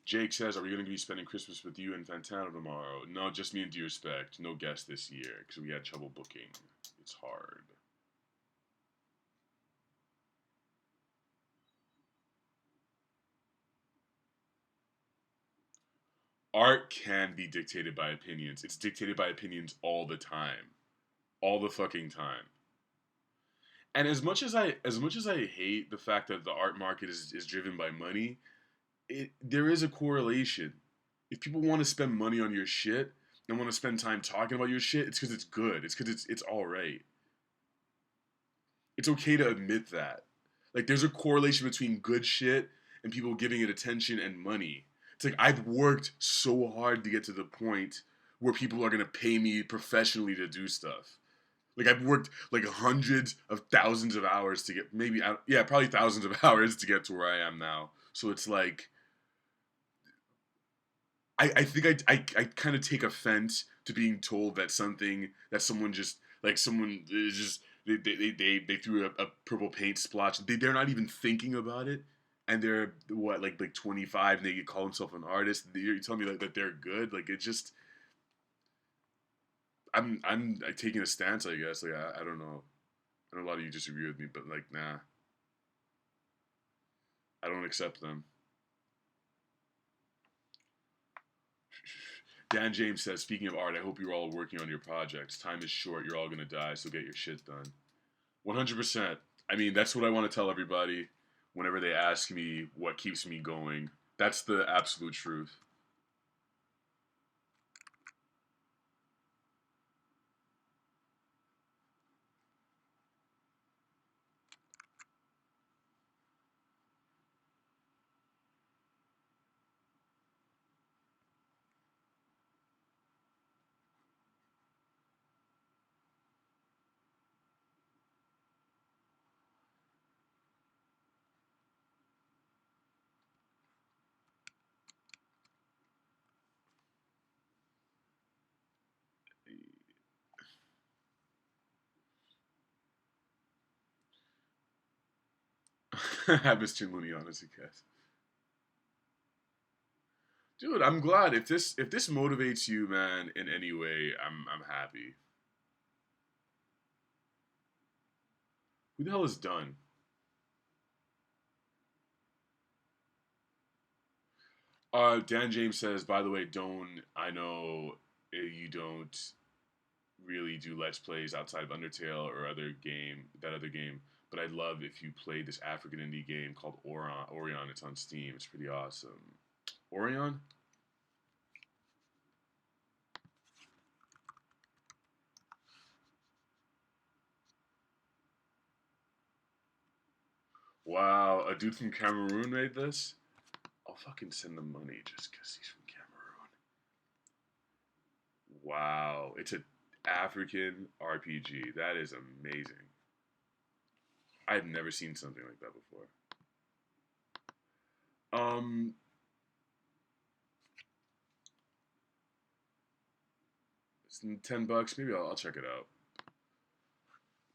Jake says, "Are we going to be spending Christmas with you and Fantano tomorrow?" No, just me and Due Respect. No guests this year because we had trouble booking. It's hard. Art can be dictated by opinions. It's dictated by opinions all the time, all the fucking time. And as much as I hate the fact that the art market is driven by money, there is a correlation. If people want to spend money on your shit and want to spend time talking about your shit, it's because it's good. It's because it's all right. It's okay to admit that. Like there's a correlation between good shit and people giving it attention and money. It's like I've worked so hard to get to the point where people are gonna pay me professionally to do stuff. Like I've worked like hundreds of thousands of hours to get yeah, probably thousands of hours to get to where I am now. So it's like I think I kind of take offense to being told that something that someone just like someone is just they threw a purple paint splotch. They're not even thinking about it, and they're what like 25 and they call themselves an artist. You tell me like that they're good. Like it just I'm taking a stance. I guess like I don't know. I know a lot of you disagree with me, but like nah, I don't accept them. Dan James says, speaking of art, I hope you're all working on your projects. Time is short. You're all going to die, so get your shit done. 100%. I mean, that's what I want to tell everybody whenever they ask me what keeps me going. That's the absolute truth. Have Mr. Looney on as a guest. Dude, I'm glad if this motivates you, man, in any way, I'm happy. Who the hell is done? Dan James says, by the way, don't I know you don't really do let's plays outside of Undertale or other game. But I'd love if you played this African indie game called Orion. Orion, it's on Steam. It's pretty awesome. Orion? Wow, a dude from Cameroon made this? I'll fucking send him money just because he's from Cameroon. Wow, it's an African RPG. That is amazing. I've never seen something like that before. Um, it's $10. Maybe I'll check it out.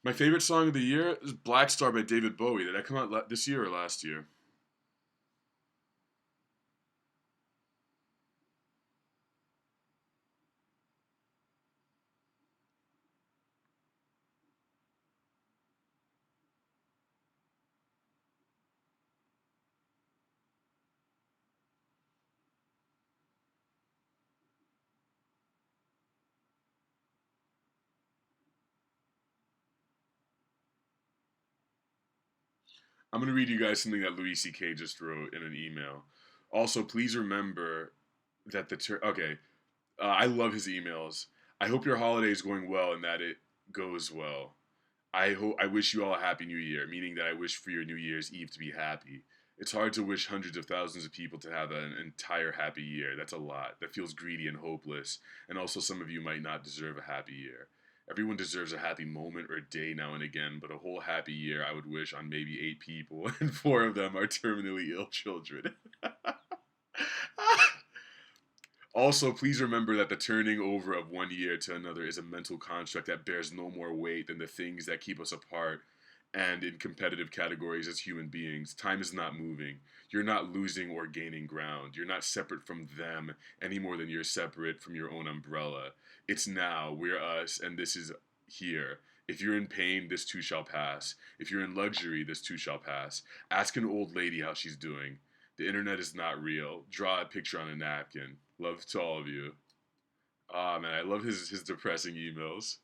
My favorite song of the year is Black Star by David Bowie. Did that come out this year or last year? I'm going to read you guys something that Louis C.K. just wrote in an email. Also, please remember that okay, I love his emails. I hope your holiday is going well and that it goes well. I wish you all a happy new year, meaning that I wish for your New Year's Eve to be happy. It's hard to wish hundreds of thousands of people to have an entire happy year. That's a lot. That feels greedy and hopeless. And also, some of you might not deserve a happy year. Everyone deserves a happy moment or a day now and again, but a whole happy year I would wish on maybe 8 people, and 4 of them are terminally ill children. Also, please remember that the turning over of one year to another is a mental construct that bears no more weight than the things that keep us apart and in competitive categories as human beings. Time is not moving. You're not losing or gaining ground. You're not separate from them any more than you're separate from your own umbrella. It's now. We're us, and this is here. If you're in pain, this too shall pass. If you're in luxury, this too shall pass. Ask an old lady how she's doing. The internet is not real. Draw a picture on a napkin. Love to all of you. Ah, man, I love his depressing emails.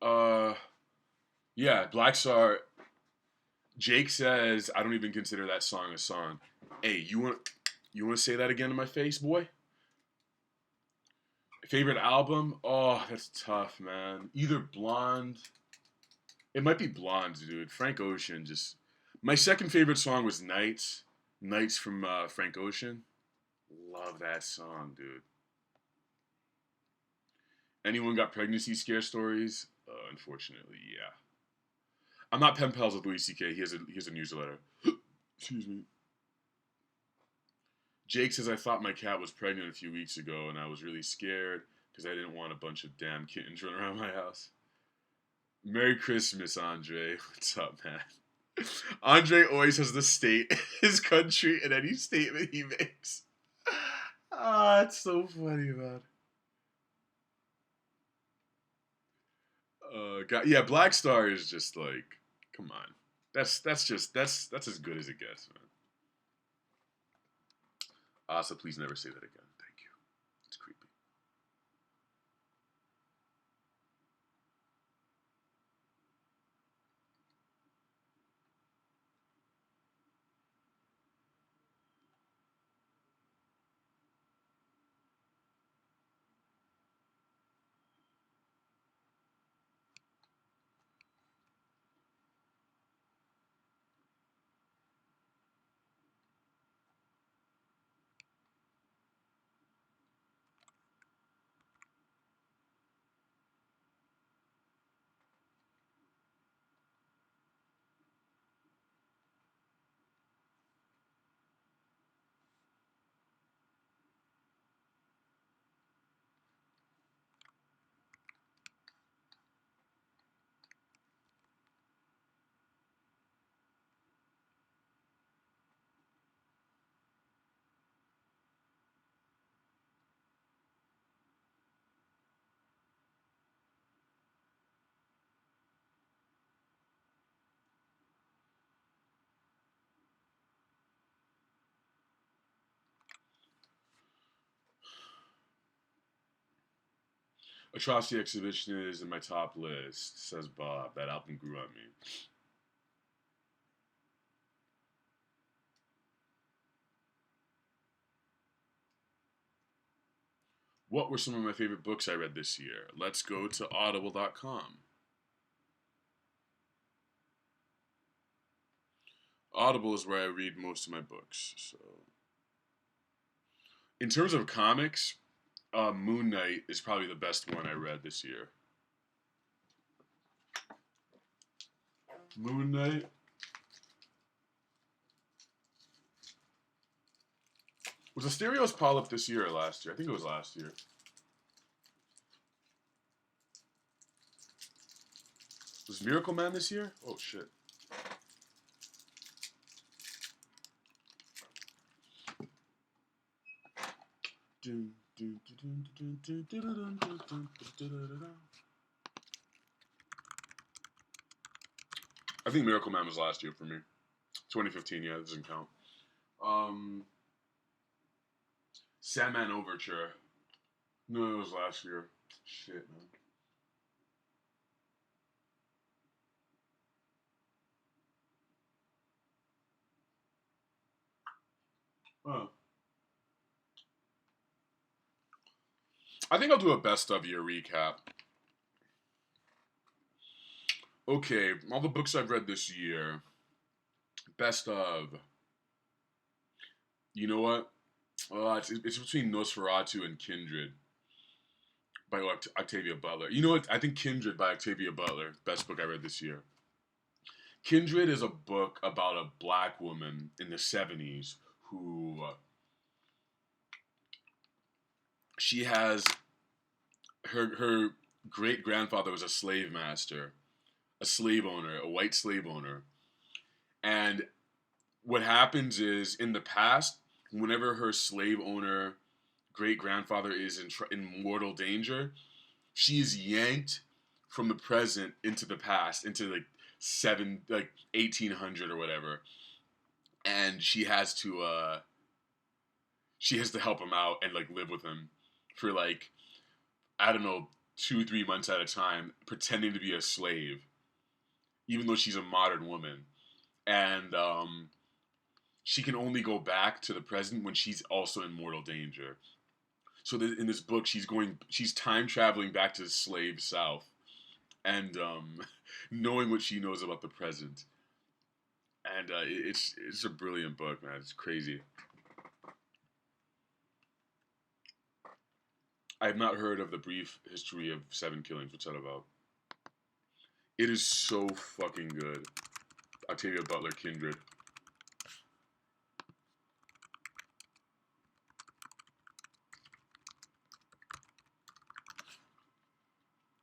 Uh, yeah, Black Star. Jake says I don't even consider that song a song. Hey, you want to say that again to my face, boy? Favorite album? Oh, that's tough, man. Either Blonde. It might be Blonde, dude. Frank Ocean just. My second favorite song was Nights. Nights from Frank Ocean. Love that song, dude. Anyone got pregnancy scare stories? Unfortunately, yeah. I'm not pen pals with Louis C.K. He has a newsletter. Excuse me. Jake says I thought my cat was pregnant a few weeks ago, and I was really scared because I didn't want a bunch of damn kittens running around my house. Merry Christmas, Andre. What's up, man? Andre always has the state his country in any statement he makes. Ah, it's so funny, man. God, yeah, Black Star is just like, come on. That's as good as it gets, man. Asa, please never say that again. Thank you. It's creepy. Atrocity Exhibition is in my top list, says Bob. That album grew on me. What were some of my favorite books I read this year? Let's go to audible.com. Audible is where I read most of my books. So, in terms of comics, Moon Knight is probably the best one I read this year. Moon Knight. Was Asterios Polyp this year or last year? I think it was last year. Was Miracle Man this year? Oh, shit. I think Miracle Man was last year for me. 2015, yeah, that doesn't count. Sandman Overture. No, it was last year. Shit, man. Huh. I think I'll do a best of year recap. Okay, all the books I've read this year. Best of. You know what? It's between Nosferatu and Kindred by Octavia Butler. You know what? I think Kindred by Octavia Butler, best book I read this year. Kindred is a book about a black woman in the 70s who she has her great grandfather was a slave master, a slave owner, a white slave owner. And what happens is in the past, whenever her slave owner great grandfather is in mortal danger, she is yanked from the present into the past, into like 1800 or whatever, and she has to help him out and like live with him for like, I don't know, 2-3 months at a time, pretending to be a slave, even though she's a modern woman, and she can only go back to the present when she's also in mortal danger. So in this book, she's time traveling back to the slave South, and knowing what she knows about the present. And it's a brilliant book, man. It's crazy. I have not heard of the brief history of 7 Killings. What's that about? It is so fucking good. Octavia Butler, Kindred.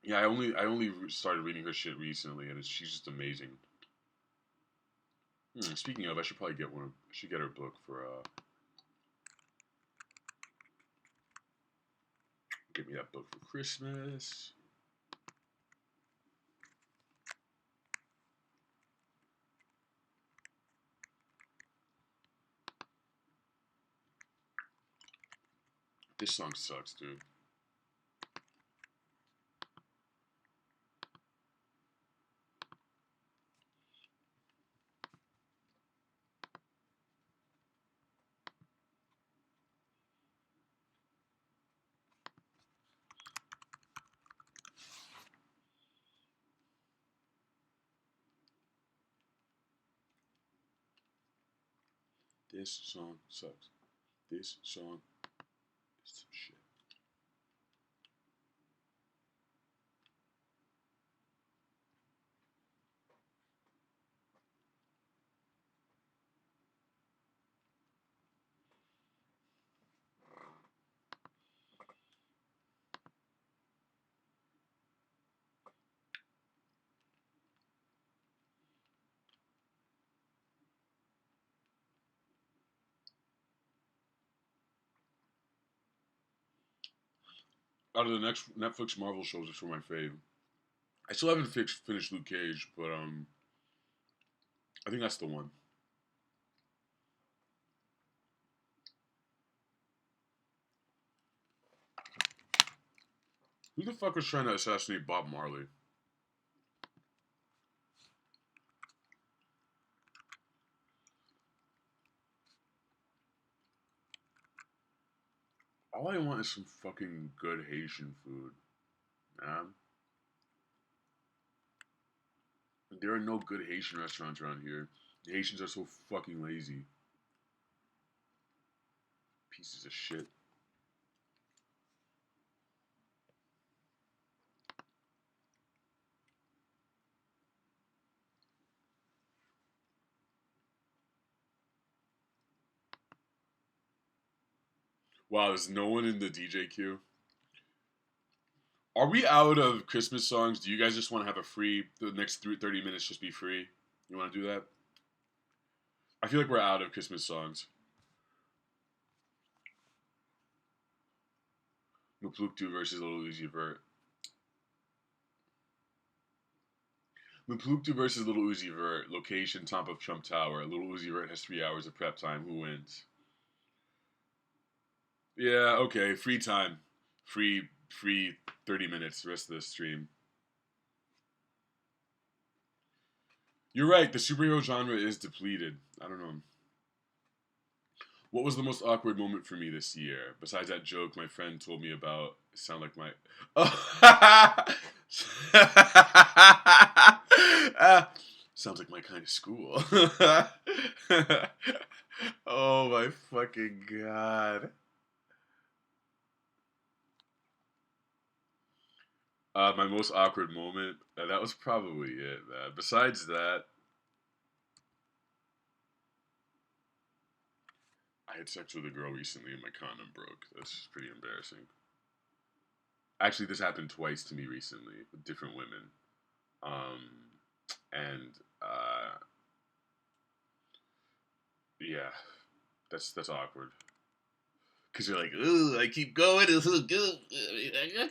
Yeah, I only started reading her shit recently, and she's just amazing. Speaking of, I should probably get one. I should get her book for get me that book for Christmas. This song sucks, dude. This song sucks. This song is some shit. Out of the next Netflix Marvel shows, it's for my fave. I still haven't finished Luke Cage, but I think that's the one. Who the fuck was trying to assassinate Bob Marley? All I want is some fucking good Haitian food, man. There are no good Haitian restaurants around here. The Haitians are so fucking lazy. Pieces of shit. Wow, there's no one in the DJ queue. Are we out of Christmas songs? Do you guys just want to have the next 30 minutes just be free? You want to do that? I feel like we're out of Christmas songs. Mupluctu versus Little Uzi Vert. Mupluctu versus Little Uzi Vert. Location, top of Trump Tower. Little Uzi Vert has 3 hours of prep time. Who wins? Yeah, okay. Free time. Free 30 minutes. The rest of the stream. You're right. The superhero genre is depleted. I don't know. What was the most awkward moment for me this year? Besides that joke my friend told me about, sound like my. Oh. Sounds like my kind of school. Oh my fucking god. My most awkward moment. That was probably it, man. Besides that, I had sex with a girl recently and my condom broke. That's pretty embarrassing. Actually, this happened twice to me recently with different women. Um, and yeah, that's awkward. Cause you're like, ooh, I keep going, it's so good.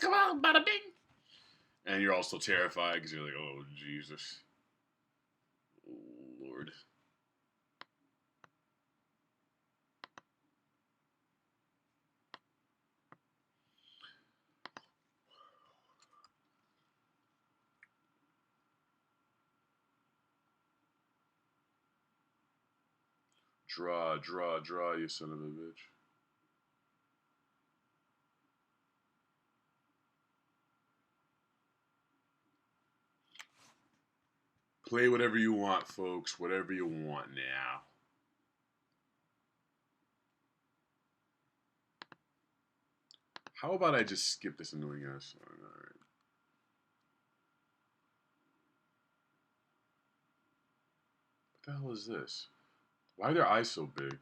Come on, bada bing. And you're also terrified because you're like, oh Jesus, oh, Lord. Draw, draw, draw, you son of a bitch. Play whatever you want, folks. Whatever you want now. How about I just skip this annoying ass song? Alright. What the hell is this? Why are their eyes so big?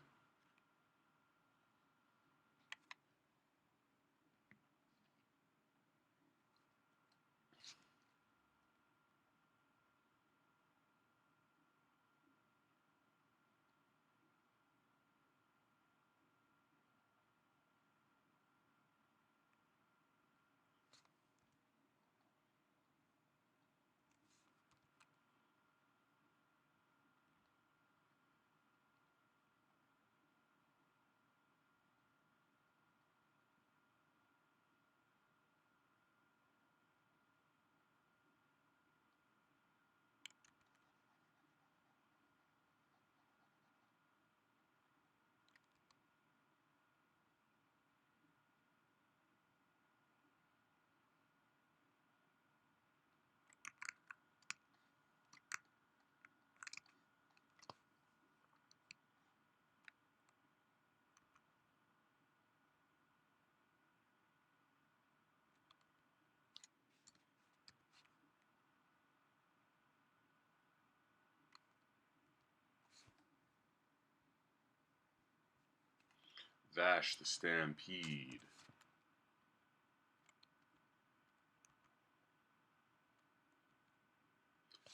Vash the Stampede.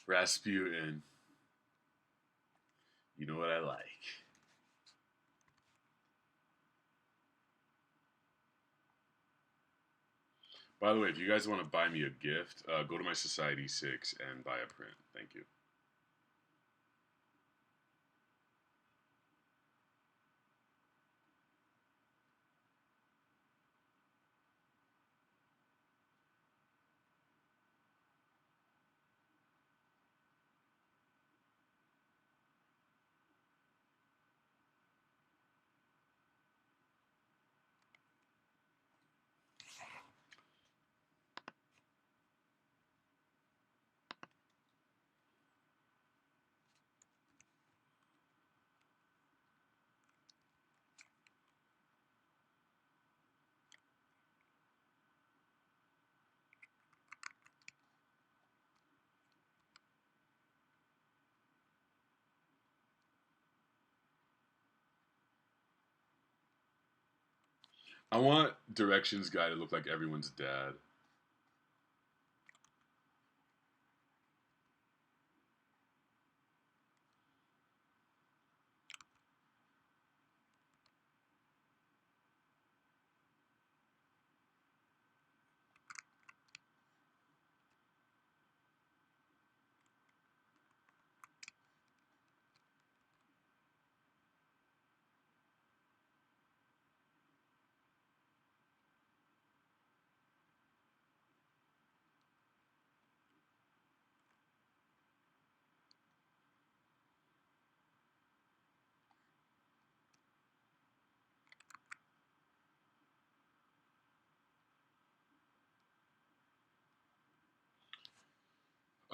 Rasputin. You know what I like. By the way, if you guys want to buy me a gift, go to my Society 6 and buy a print. Thank you. I want Directions Guy to look like everyone's dad.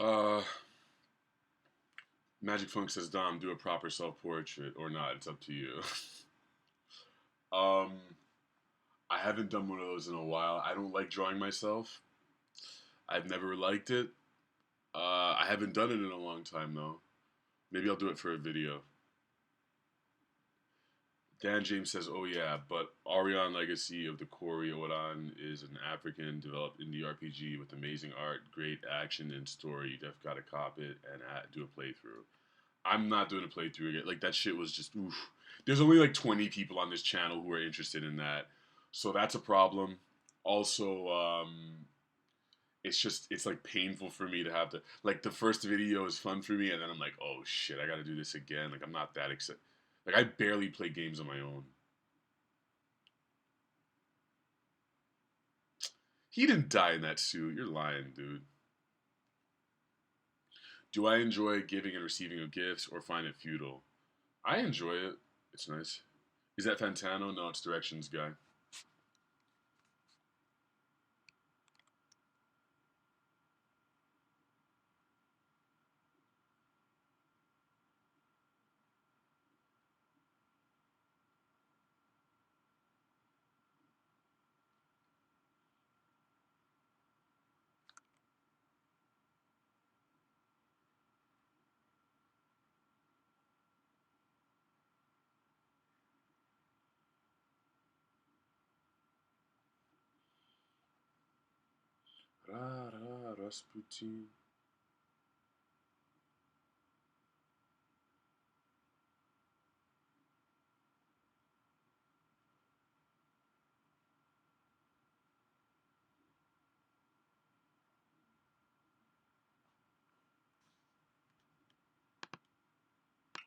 Uh, Magic Funk says, Dom, do a proper self-portrait or not. It's up to you. um, I haven't done one of those in a while. I don't like drawing myself. I've never liked it. I haven't done it in a long time, though. Maybe I'll do it for a video. Dan James says, oh yeah, but Arion Legacy of the Kori Oran is an African-developed indie RPG with amazing art, great action, and story. You just gotta cop it and do a playthrough. I'm not doing a playthrough again. Like, that shit was just, oof. There's only like 20 people on this channel who are interested in that. So that's a problem. Also, it's like painful for me to have to, like, the first video is fun for me, and then I'm like, oh shit, I gotta do this again. Like, I'm not that excited. Like, I barely play games on my own. He didn't die in that suit. You're lying, dude. Do I enjoy giving and receiving of gifts or find it futile? I enjoy it. It's nice. Is that Fantano? No, it's Directions guy. Rasputin.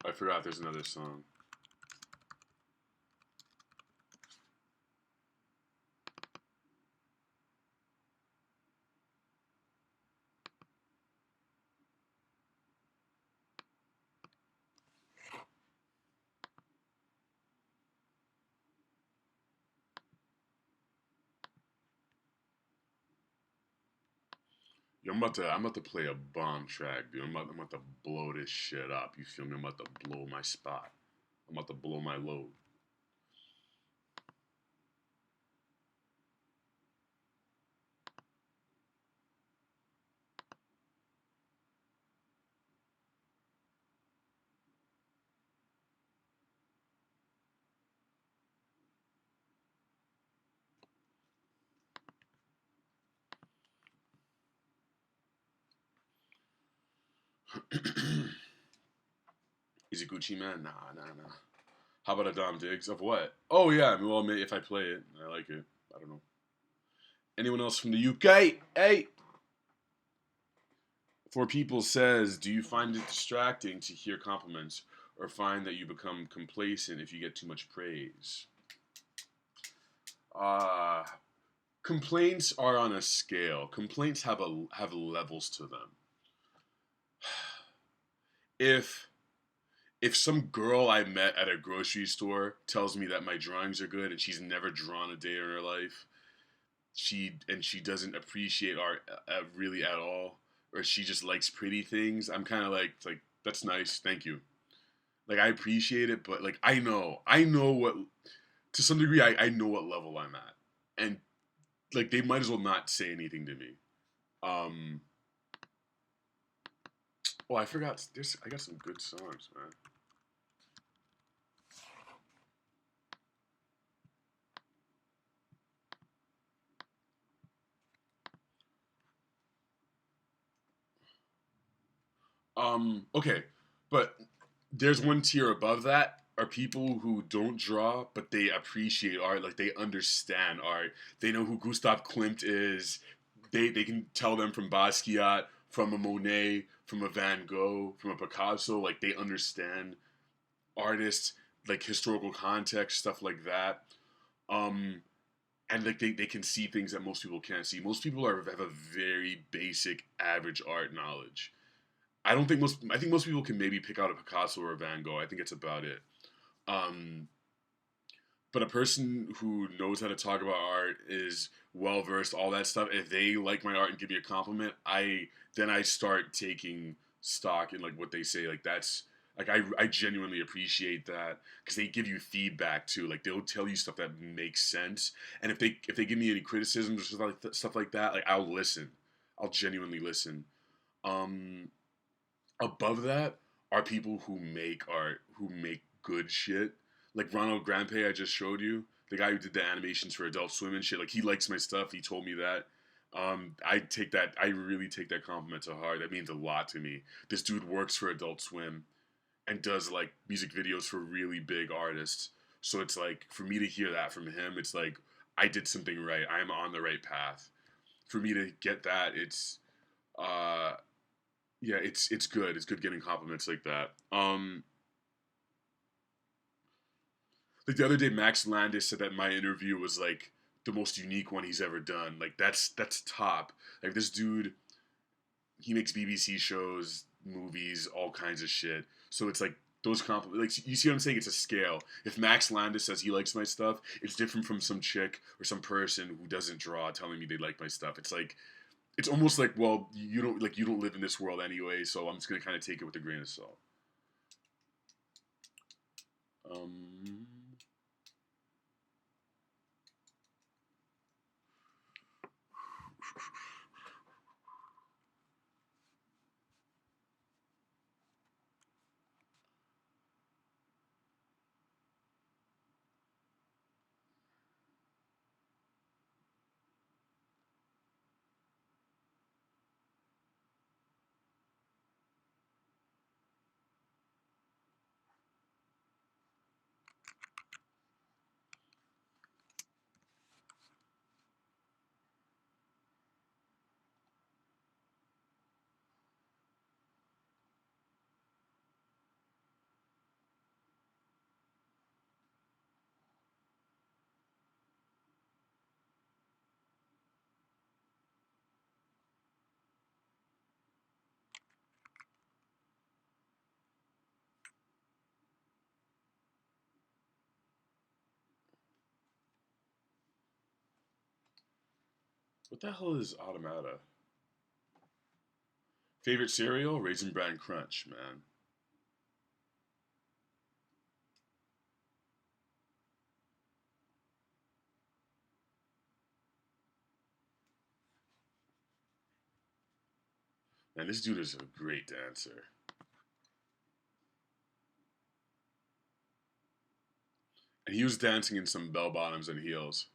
I forgot there's another song. Yo, I'm about to play a bomb track, dude. I'm about to blow this shit up. You feel me? I'm about to blow my spot. I'm about to blow my load. Is it Gucci Man? Nah. How about a Dom Diggs? Of what? Oh, yeah. I mean, well, if I play it, I like it. I don't know. Anyone else from the UK? Hey! For People says, do you find it distracting to hear compliments or find that you become complacent if you get too much praise? Complaints are on a scale. Complaints have levels to them. If some girl I met at a grocery store tells me that my drawings are good and she's never drawn a day in her life, she doesn't appreciate art really at all, or she just likes pretty things, I'm kind of like that's nice, thank you. Like, I appreciate it, but like I know what, to some degree, I know what level I'm at, and like they might as well not say anything to me. Oh, I forgot. I got some good songs, man. Okay, but there's one tier above that are people who don't draw, but they appreciate art. Like, they understand art. They know who Gustav Klimt is. They can tell them from Basquiat, from a Monet, from a Van Gogh, from a Picasso. Like, they understand artists, like historical context, stuff like that. Um, and like they can see things that most people can't see. Most people have a very basic, average art knowledge. I think most people can maybe pick out a Picasso or a Van Gogh. I think it's about it. Um, But a person who knows how to talk about art, is well versed, all that stuff, if they like my art and give me a compliment, I start taking stock in like what they say. Like that's like I genuinely appreciate that because they give you feedback too. Like they'll tell you stuff that makes sense. And if they give me any criticisms or stuff like that, like I'll listen. I'll genuinely listen. Um, Above that are people who make art, who make good shit. Like Ronald Grampe, I just showed you, the guy who did the animations for Adult Swim and shit. Like he likes my stuff. He told me that. I take that. I really take that compliment to heart. That means a lot to me. This dude works for Adult Swim and does like music videos for really big artists. So it's like for me to hear that from him, it's like I did something right. I'm on the right path. For me to get that, uh yeah, it's good. It's good getting compliments like that. Like the other day, Max Landis said that my interview was like the most unique one he's ever done. Like that's top. Like this dude, he makes BBC shows, movies, all kinds of shit. So it's like those compliments. Like you see what I'm saying? It's a scale. If Max Landis says he likes my stuff, it's different from some chick or some person who doesn't draw telling me they like my stuff. It's like it's almost like, well, you don't live in this world anyway, so I'm just gonna kind of take it with a grain of salt. Um, what the hell is Automata? Favorite cereal? Raisin Bran Crunch, man. Man, this dude is a great dancer. And he was dancing in some bell bottoms and heels.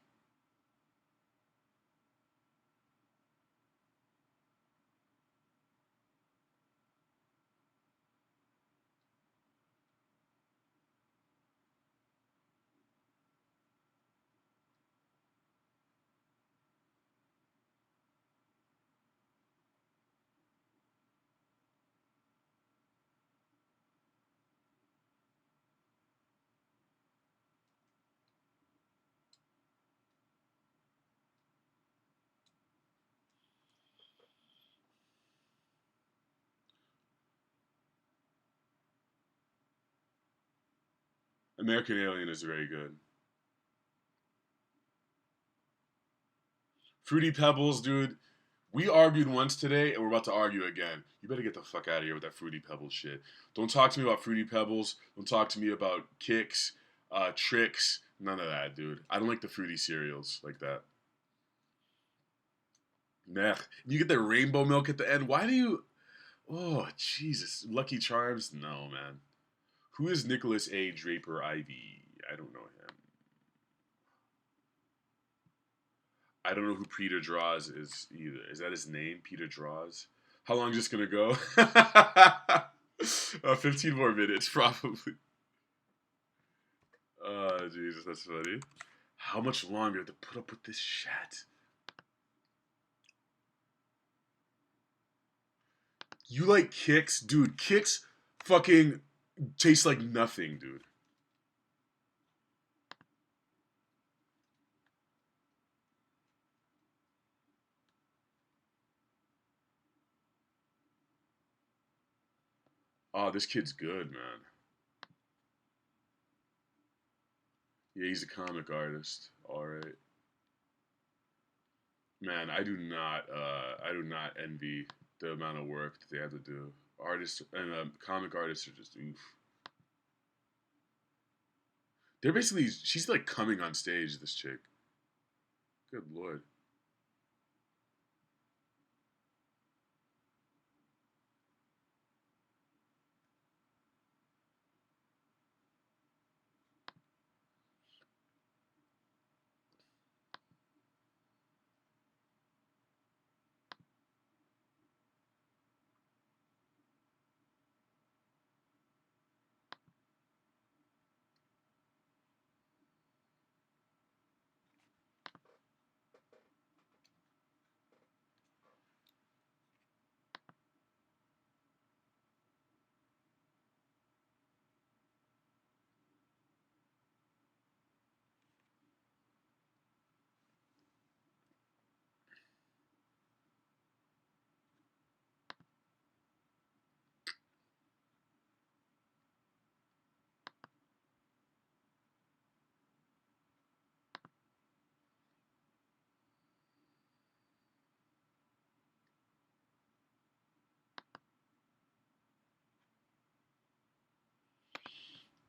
American Alien is very good. Fruity Pebbles, dude. We argued once today, and we're about to argue again. You better get the fuck out of here with that Fruity Pebbles shit. Don't talk to me about Fruity Pebbles. Don't talk to me about kicks, tricks. None of that, dude. I don't like the fruity cereals like that. Nah. You get the rainbow milk at the end. Why do you? Oh, Jesus. Lucky Charms? No, man. Who is Nicholas A. Draper Ivy? I don't know him. I don't know who Peter Draws is either. Is that his name, Peter Draws? How long is this gonna go? 15 more minutes, probably. Oh, Jesus, that's funny. How much longer to put up with this shit? You like kicks? Dude, kicks fucking taste like nothing, dude. Oh, this kid's good, man. Yeah, he's a comic artist. All right. Man, I do not envy the amount of work that they have to do. Artists and comic artists are just oof. They're basically she's like coming on stage. This chick. Good lord.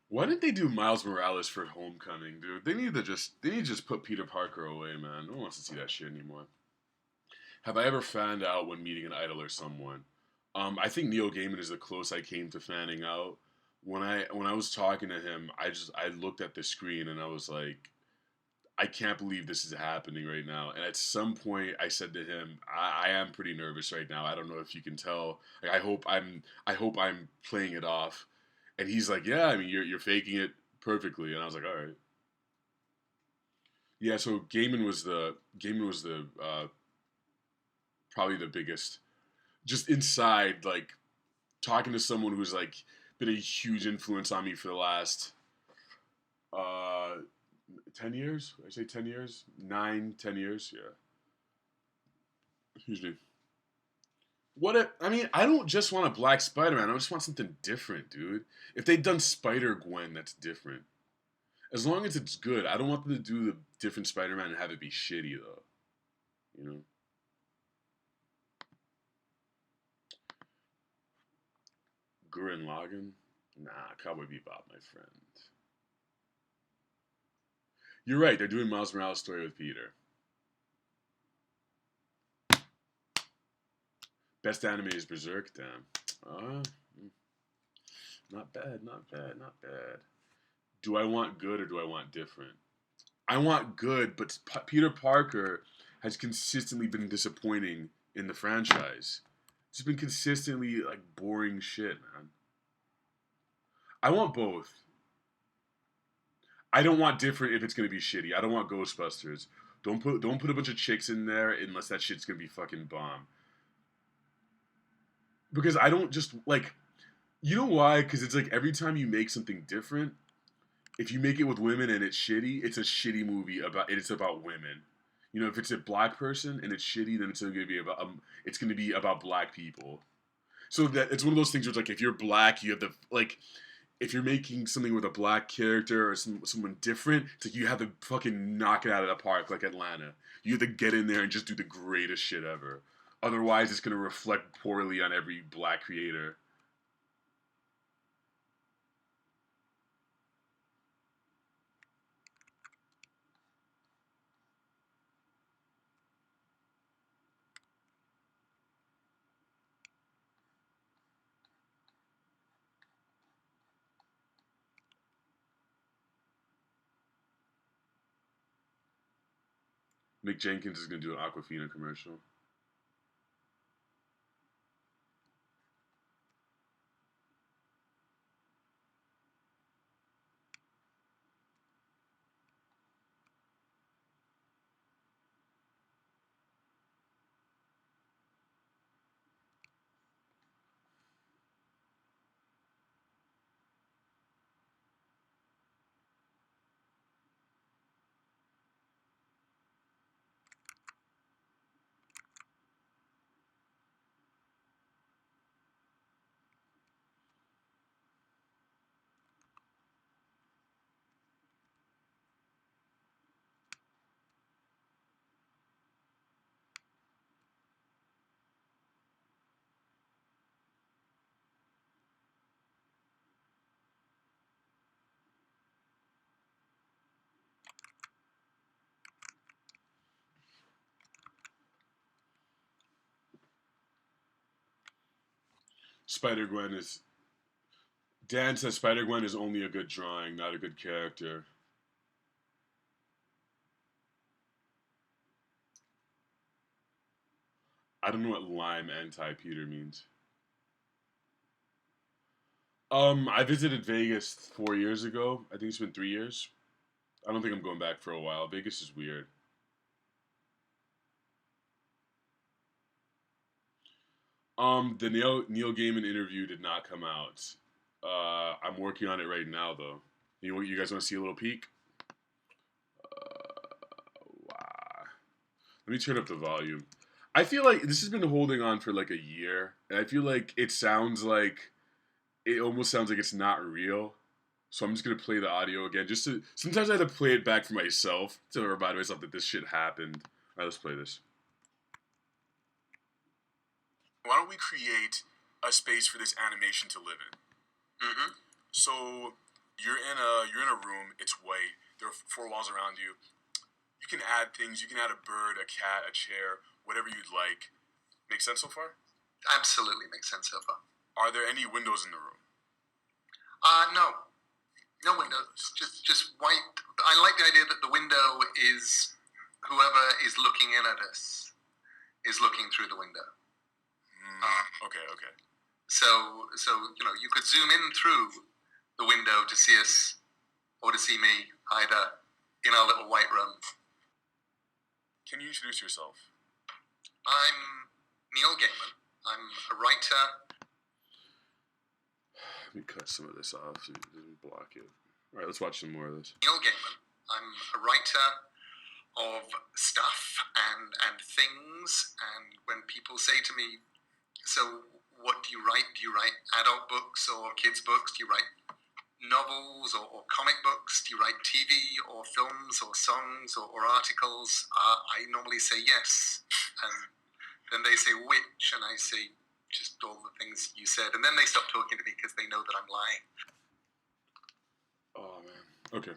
Why didn't they do Miles Morales for Homecoming, dude? They need to just put Peter Parker away, man. No one wants to see that shit anymore. Have I ever fanned out when meeting an idol or someone? I think Neil Gaiman is the close I came to fanning out. When I was talking to him, I looked at the screen and I was like, I can't believe this is happening right now. And at some point, I said to him, I am pretty nervous right now. I don't know if you can tell. Like, I hope I'm playing it off. And he's like, yeah, I mean, you're faking it perfectly. And I was like, all right. Yeah. So Gaiman was the probably the biggest. Just inside, like talking to someone who's like been a huge influence on me for the last uh 10 years. I say 10 years, 9, 10 years. Yeah. Excuse me. What if, I mean, I don't just want a black Spider-Man. I just want something different, dude. If they'd done Spider-Gwen, that's different. As long as it's good. I don't want them to do the different Spider-Man and have it be shitty though. You know? Gurren Lagann? Nah, Cowboy Bebop, my friend. You're right, they're doing Miles Morales' story with Peter. Best anime is Berserk, damn. Uh, not bad, not bad, not bad. Do I want good or do I want different? I want good, but Peter Parker has consistently been disappointing in the franchise. It's been consistently like boring shit, man. I want both. I don't want different if it's gonna be shitty. I don't want Ghostbusters. Don't put a bunch of chicks in there unless that shit's gonna be fucking bomb. Because I don't just like you know why? Because it's like every time you make something different, if you make it with women and it's shitty, it's a shitty movie about it's about women. You know, if it's a black person and it's shitty, then it's going to be about black people. So that it's one of those things where it's like if you're black, you have to like if you're making something with a black character or someone different, it's like you have to fucking knock it out of the park like Atlanta. You have to get in there and just do the greatest shit ever. Otherwise, it's going to reflect poorly on every black creator. Mick Jenkins is going to do an Aquafina commercial. Spider-Gwen is... Dan says Spider-Gwen is only a good drawing, not a good character. I don't know what lime anti-Peter means. I visited Vegas 4 years ago. I think it's been 3 years. I don't think I'm going back for a while. Vegas is weird. The Neil Gaiman interview did not come out. I'm working on it right now, though. You guys want to see a little peek? Wow. Let me turn up the volume. I feel like this has been holding on for like a year, and I feel like it almost sounds like it's not real. So I'm just gonna play the audio again. Sometimes I have to play it back for myself to remind myself that this shit happened. All right, let's play this. Why don't we create a space for this animation to live in? Mm-hmm. So you're in a room. It's white. There are 4 walls around you. You can add things. You can add a bird, a cat, a chair, whatever you'd like. Make sense so far? Absolutely makes sense so far. Are there any windows in the room? No. No windows. Just white. I like the idea that the window is whoever is looking in at us is looking through the window. Okay. So you could zoom in through the window to see us or to see me either in our little white room. Can you introduce yourself? I'm Neil Gaiman. I'm a writer. Let me cut some of this off so it doesn't block it. All right, let's watch some more of this. Neil Gaiman. I'm a writer of stuff and things. And when people say to me, so what do you write? Do you write adult books or kids' books? Do you write novels or comic books? Do you write TV or films or songs or articles? I normally say yes. And then they say which, and I say just all the things you said. And then they stop talking to me because they know that I'm lying. Oh, man. Okay.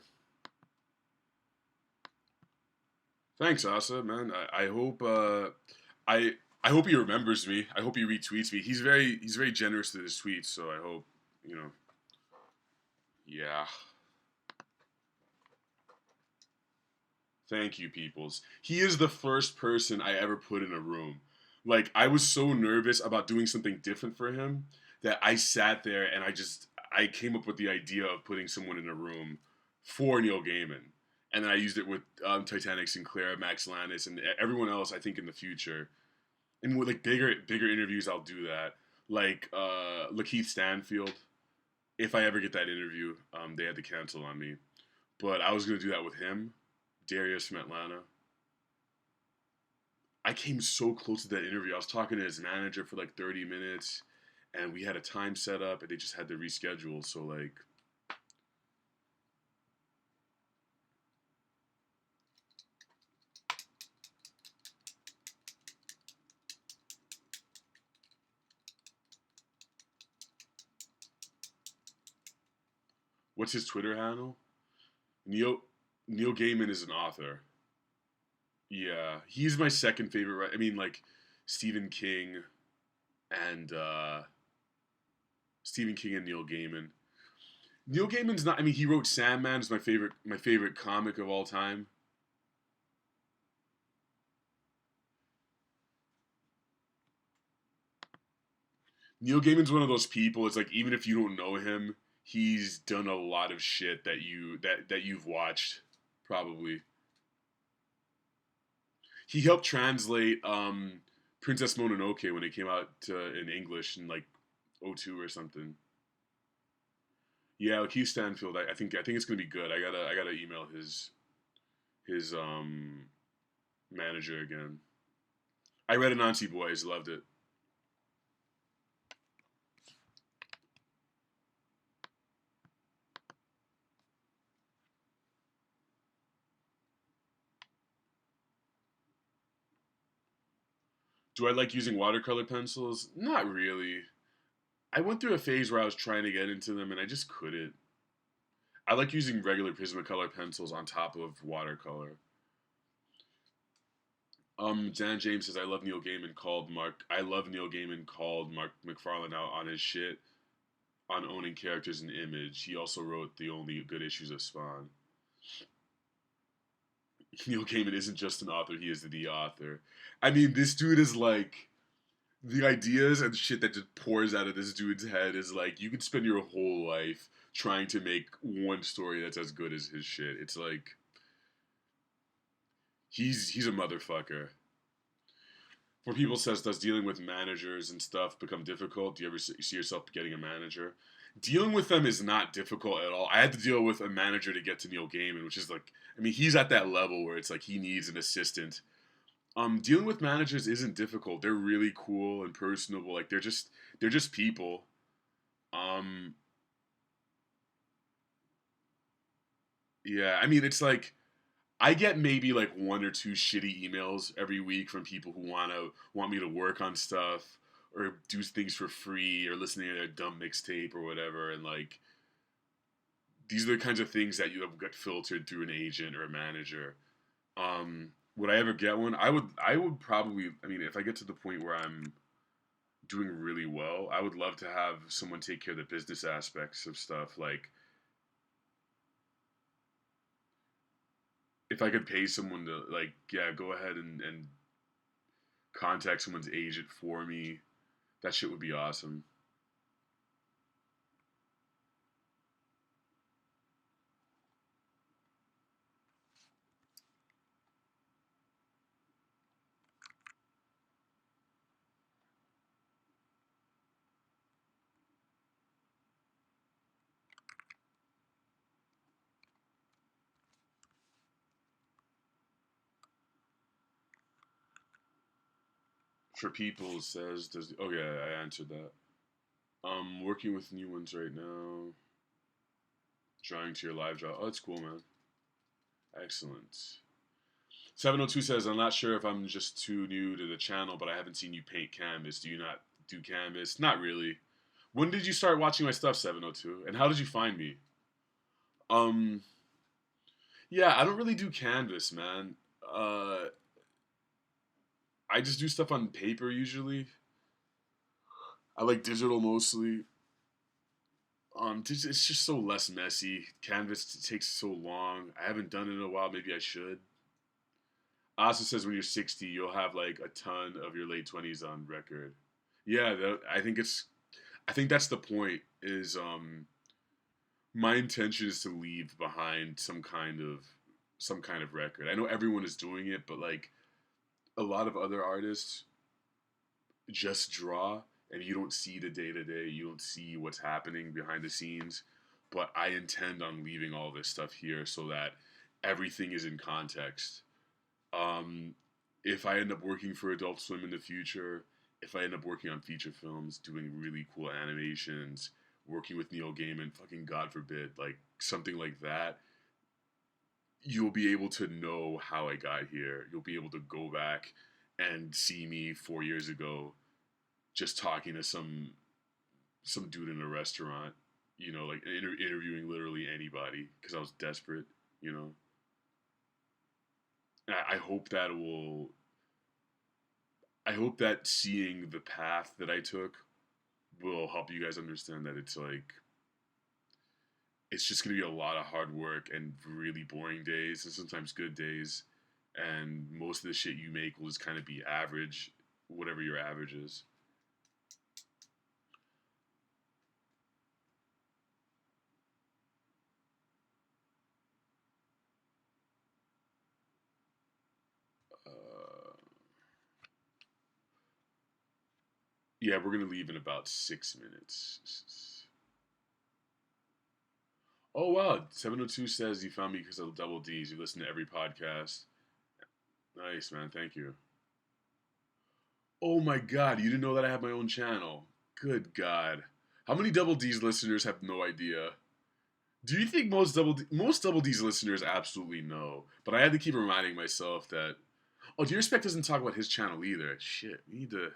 Thanks, Asa, man. I hope I hope he remembers me. I hope he retweets me. He's very generous to his tweets, so I hope, yeah. Thank you, peoples. He is the first person I ever put in a room. Like, I was so nervous about doing something different for him that I sat there and I came up with the idea of putting someone in a room for Neil Gaiman. And then I used it with Titanic Sinclair, Max Landis, and everyone else, I think, in the future. And with like bigger interviews, I'll do that. Like Lakeith Stanfield. If I ever get that interview, they had to cancel on me. But I was going to do that with him. Darius from Atlanta. I came so close to that interview. I was talking to his manager for like 30 minutes. And we had a time set up. And they just had to reschedule. So like... What's his Twitter handle? Neil Gaiman is an author. Yeah, he's my second favorite. I mean, like Stephen King and Neil Gaiman. Neil Gaiman's not. I mean, he wrote Sandman. Is my favorite comic of all time. Neil Gaiman's one of those people. It's like even if you don't know him, he's done a lot of shit that you've watched, probably. He helped translate Princess Mononoke when it came out in English in like 2002 or something. Yeah, Lakeith Stanfield. I think it's gonna be good. I gotta email his manager again. I read Anansi Boys, loved it. Do I like using watercolor pencils? Not really. I went through a phase where I was trying to get into them and I just couldn't. I like using regular Prismacolor pencils on top of watercolor. Dan James says, I love Neil Gaiman called Mark McFarlane out on his shit on owning characters and image. He also wrote the only good issues of Spawn. Neil Gaiman isn't just an author, he is the author. I mean, this dude is like, the ideas and shit that just pours out of this dude's head is like, you could spend your whole life trying to make one story that's as good as his shit. It's like, he's a motherfucker. For people says, does dealing with managers and stuff become difficult? Do you ever see yourself getting a manager? Dealing with them is not difficult at all. I had to deal with a manager to get to Neil Gaiman, which is like, I mean, he's at that level where it's like he needs an assistant. Dealing with managers isn't difficult. They're really cool and personable. Like they're just people. Yeah, I mean, it's like I get maybe like one or two shitty emails every week from people who want me to work on stuff or do things for free or listening to their dumb mixtape or whatever. And like these are the kinds of things that you have got filtered through an agent or a manager. Would I ever get one? I would probably. I mean, if I get to the point where I'm doing really well, I would love to have someone take care of the business aspects of stuff. Like if I could pay someone to like, yeah, go ahead and contact someone's agent for me, that shit would be awesome. For people says, does oh yeah, I answered that. Working with new ones right now. Drawing to your live draw. Oh, that's cool, man. Excellent. 702 says, I'm not sure if I'm just too new to the channel, but I haven't seen you paint canvas. Do you not do canvas? Not really. When did you start watching my stuff, 702? And how did you find me? Um, yeah, I don't really do canvas, man. Uh, I just do stuff on paper usually. I like digital mostly. It's just so less messy. Canvas takes so long. I haven't done it in a while. Maybe I should. Asa says when you're 60, you'll have like a ton of your late 20s on record. Yeah, I think that's the point. Is my intention is to leave behind some kind of record. I know everyone is doing it, but like a lot of other artists just draw and you don't see the day to day, you don't see what's happening behind the scenes. But I intend on leaving all this stuff here so that everything is in context. Um, if I end up working for Adult Swim in the future, if I end up working on feature films, doing really cool animations, working with Neil Gaiman, fucking God forbid, like something like that, you'll be able to know how I got here. You'll be able to go back and see me 4 years ago just talking to some dude in a restaurant, you know, like interviewing literally anybody because I was desperate, you know. I hope that will. I hope that seeing the path that I took will help you guys understand that it's just gonna be a lot of hard work and really boring days and sometimes good days, and most of the shit you make will just kind of be average, whatever your average is. Uh, yeah, we're gonna leave in about 6 minutes. Oh wow, 702 says you found me because of Double D's. You listen to every podcast. Nice, man. Thank you. Oh my god, you didn't know that I have my own channel. Good god. How many Double D's listeners have no idea? Do you think most Double D's listeners absolutely know? But I had to keep reminding myself that. Oh, Dear Spec doesn't talk about his channel either. Shit, we need to.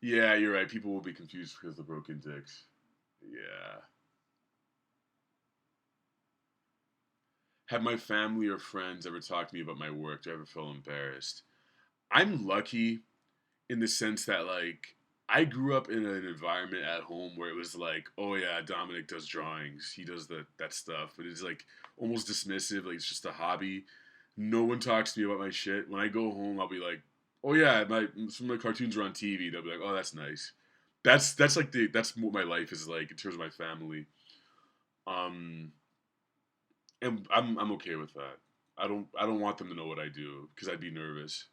Yeah, you're right. People will be confused because of the broken dicks. Yeah. have my family or friends ever talk to me about my work? Do I ever feel embarrassed? I'm lucky in the sense that like I grew up in an environment at home where it was like, oh yeah, Dominic does drawings, he does that stuff, but it's like almost dismissive, like it's just a hobby. No one talks to me about my shit. When I go home, I'll be like, oh yeah, some of my cartoons are on TV. They'll be like, oh that's nice. That's what my life is like in terms of my family. Um, and I'm okay with that. I don't want them to know what I do because I'd be nervous.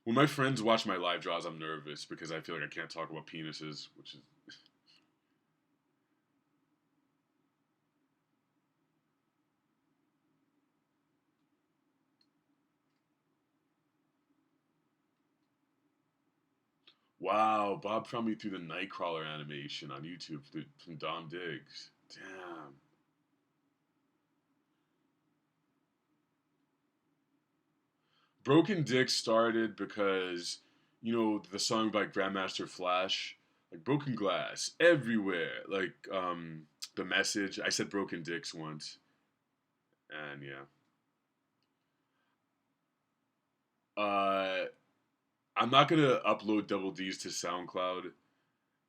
When my friends watch my live draws, I'm nervous because I feel like I can't talk about penises, which is wow. Bob found me through the Nightcrawler animation on YouTube from Dom Diggs. Damn. Broken Dick started because, the song by Grandmaster Flash, like Broken Glass everywhere. Like, The Message. I said Broken Dicks once. And yeah. Uh, I'm not going to upload Double D's to SoundCloud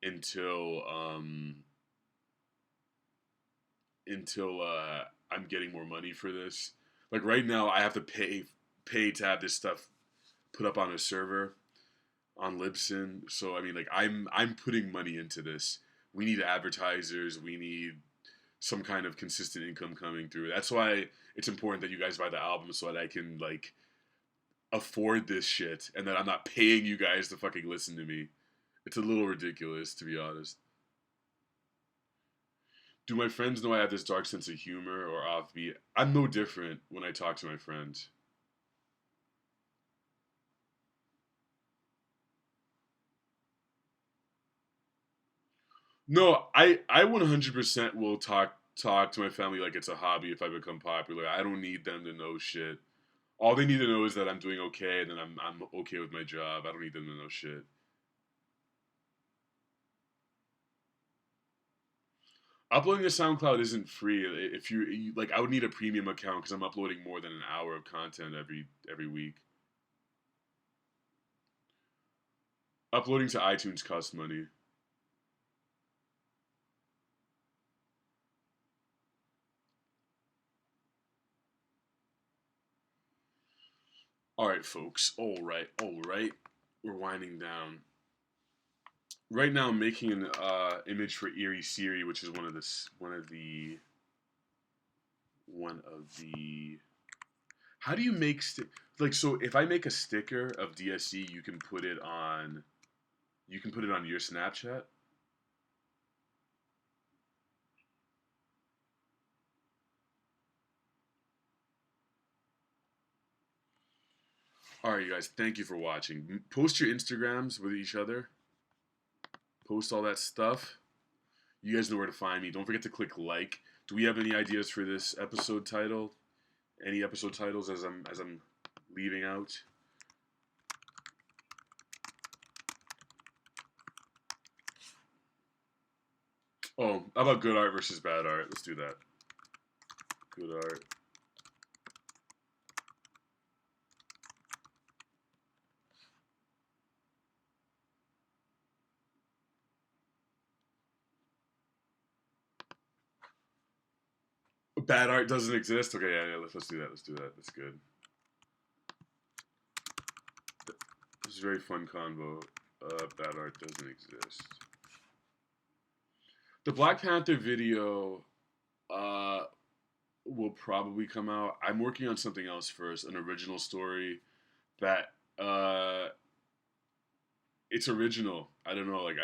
until, I'm getting more money for this. Like right now, I have to pay to have this stuff put up on a server on Libsyn. So I mean, like I'm putting money into this. We need advertisers. We need some kind of consistent income coming through. That's why it's important that you guys buy the album so that I can like afford this shit and that I'm not paying you guys to fucking listen to me. It's a little ridiculous, to be honest. Do my friends know I have this dark sense of humor or offbeat? I'm no different when I talk to my friends. No, I 100% will talk to my family like it's a hobby if I become popular. I don't need them to know shit. All they need to know is that I'm doing okay and then I'm okay with my job. I don't need them to know shit. Uploading to SoundCloud isn't free. If you like, I would need a premium account because I'm uploading more than an hour of content every week. Uploading to iTunes costs money. All right, folks. All right. We're winding down. Right now, I'm making an image for Eerie Siri, which is one of the. How do you make like so? If I make a sticker of DSC, you can put it on. You can put it on your Snapchat. All right, you guys. Thank you for watching. Post your Instagrams with each other. Post all that stuff. You guys know where to find me. Don't forget to click like. Do we have any ideas for this episode title? Any episode titles as I'm leaving out? Oh, how about good art versus bad art? Let's do that. Good art. Bad art doesn't exist. Okay, yeah, let's do that. Let's do that. That's good. This is a very fun convo. Bad art doesn't exist. The Black Panther video uh, will probably come out. I'm working on something else first, an original story that it's original. I don't know. Like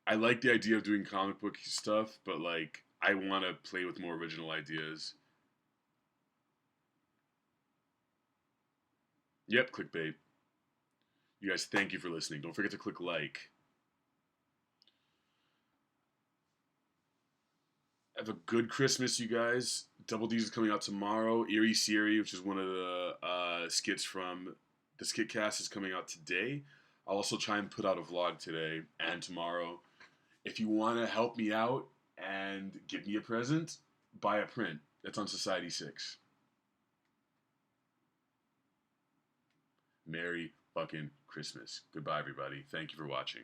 I like the idea of doing comic book stuff, but like I want to play with more original ideas. Yep, clickbait. You guys, thank you for listening. Don't forget to click like. Have a good Christmas, you guys. Double D's is coming out tomorrow. Eerie Siri, which is one of the skits from the skit cast, is coming out today. I'll also try and put out a vlog today and tomorrow. If you want to help me out and give me a present, buy a print. It's on Society 6. Merry fucking Christmas. Goodbye, everybody. Thank you for watching.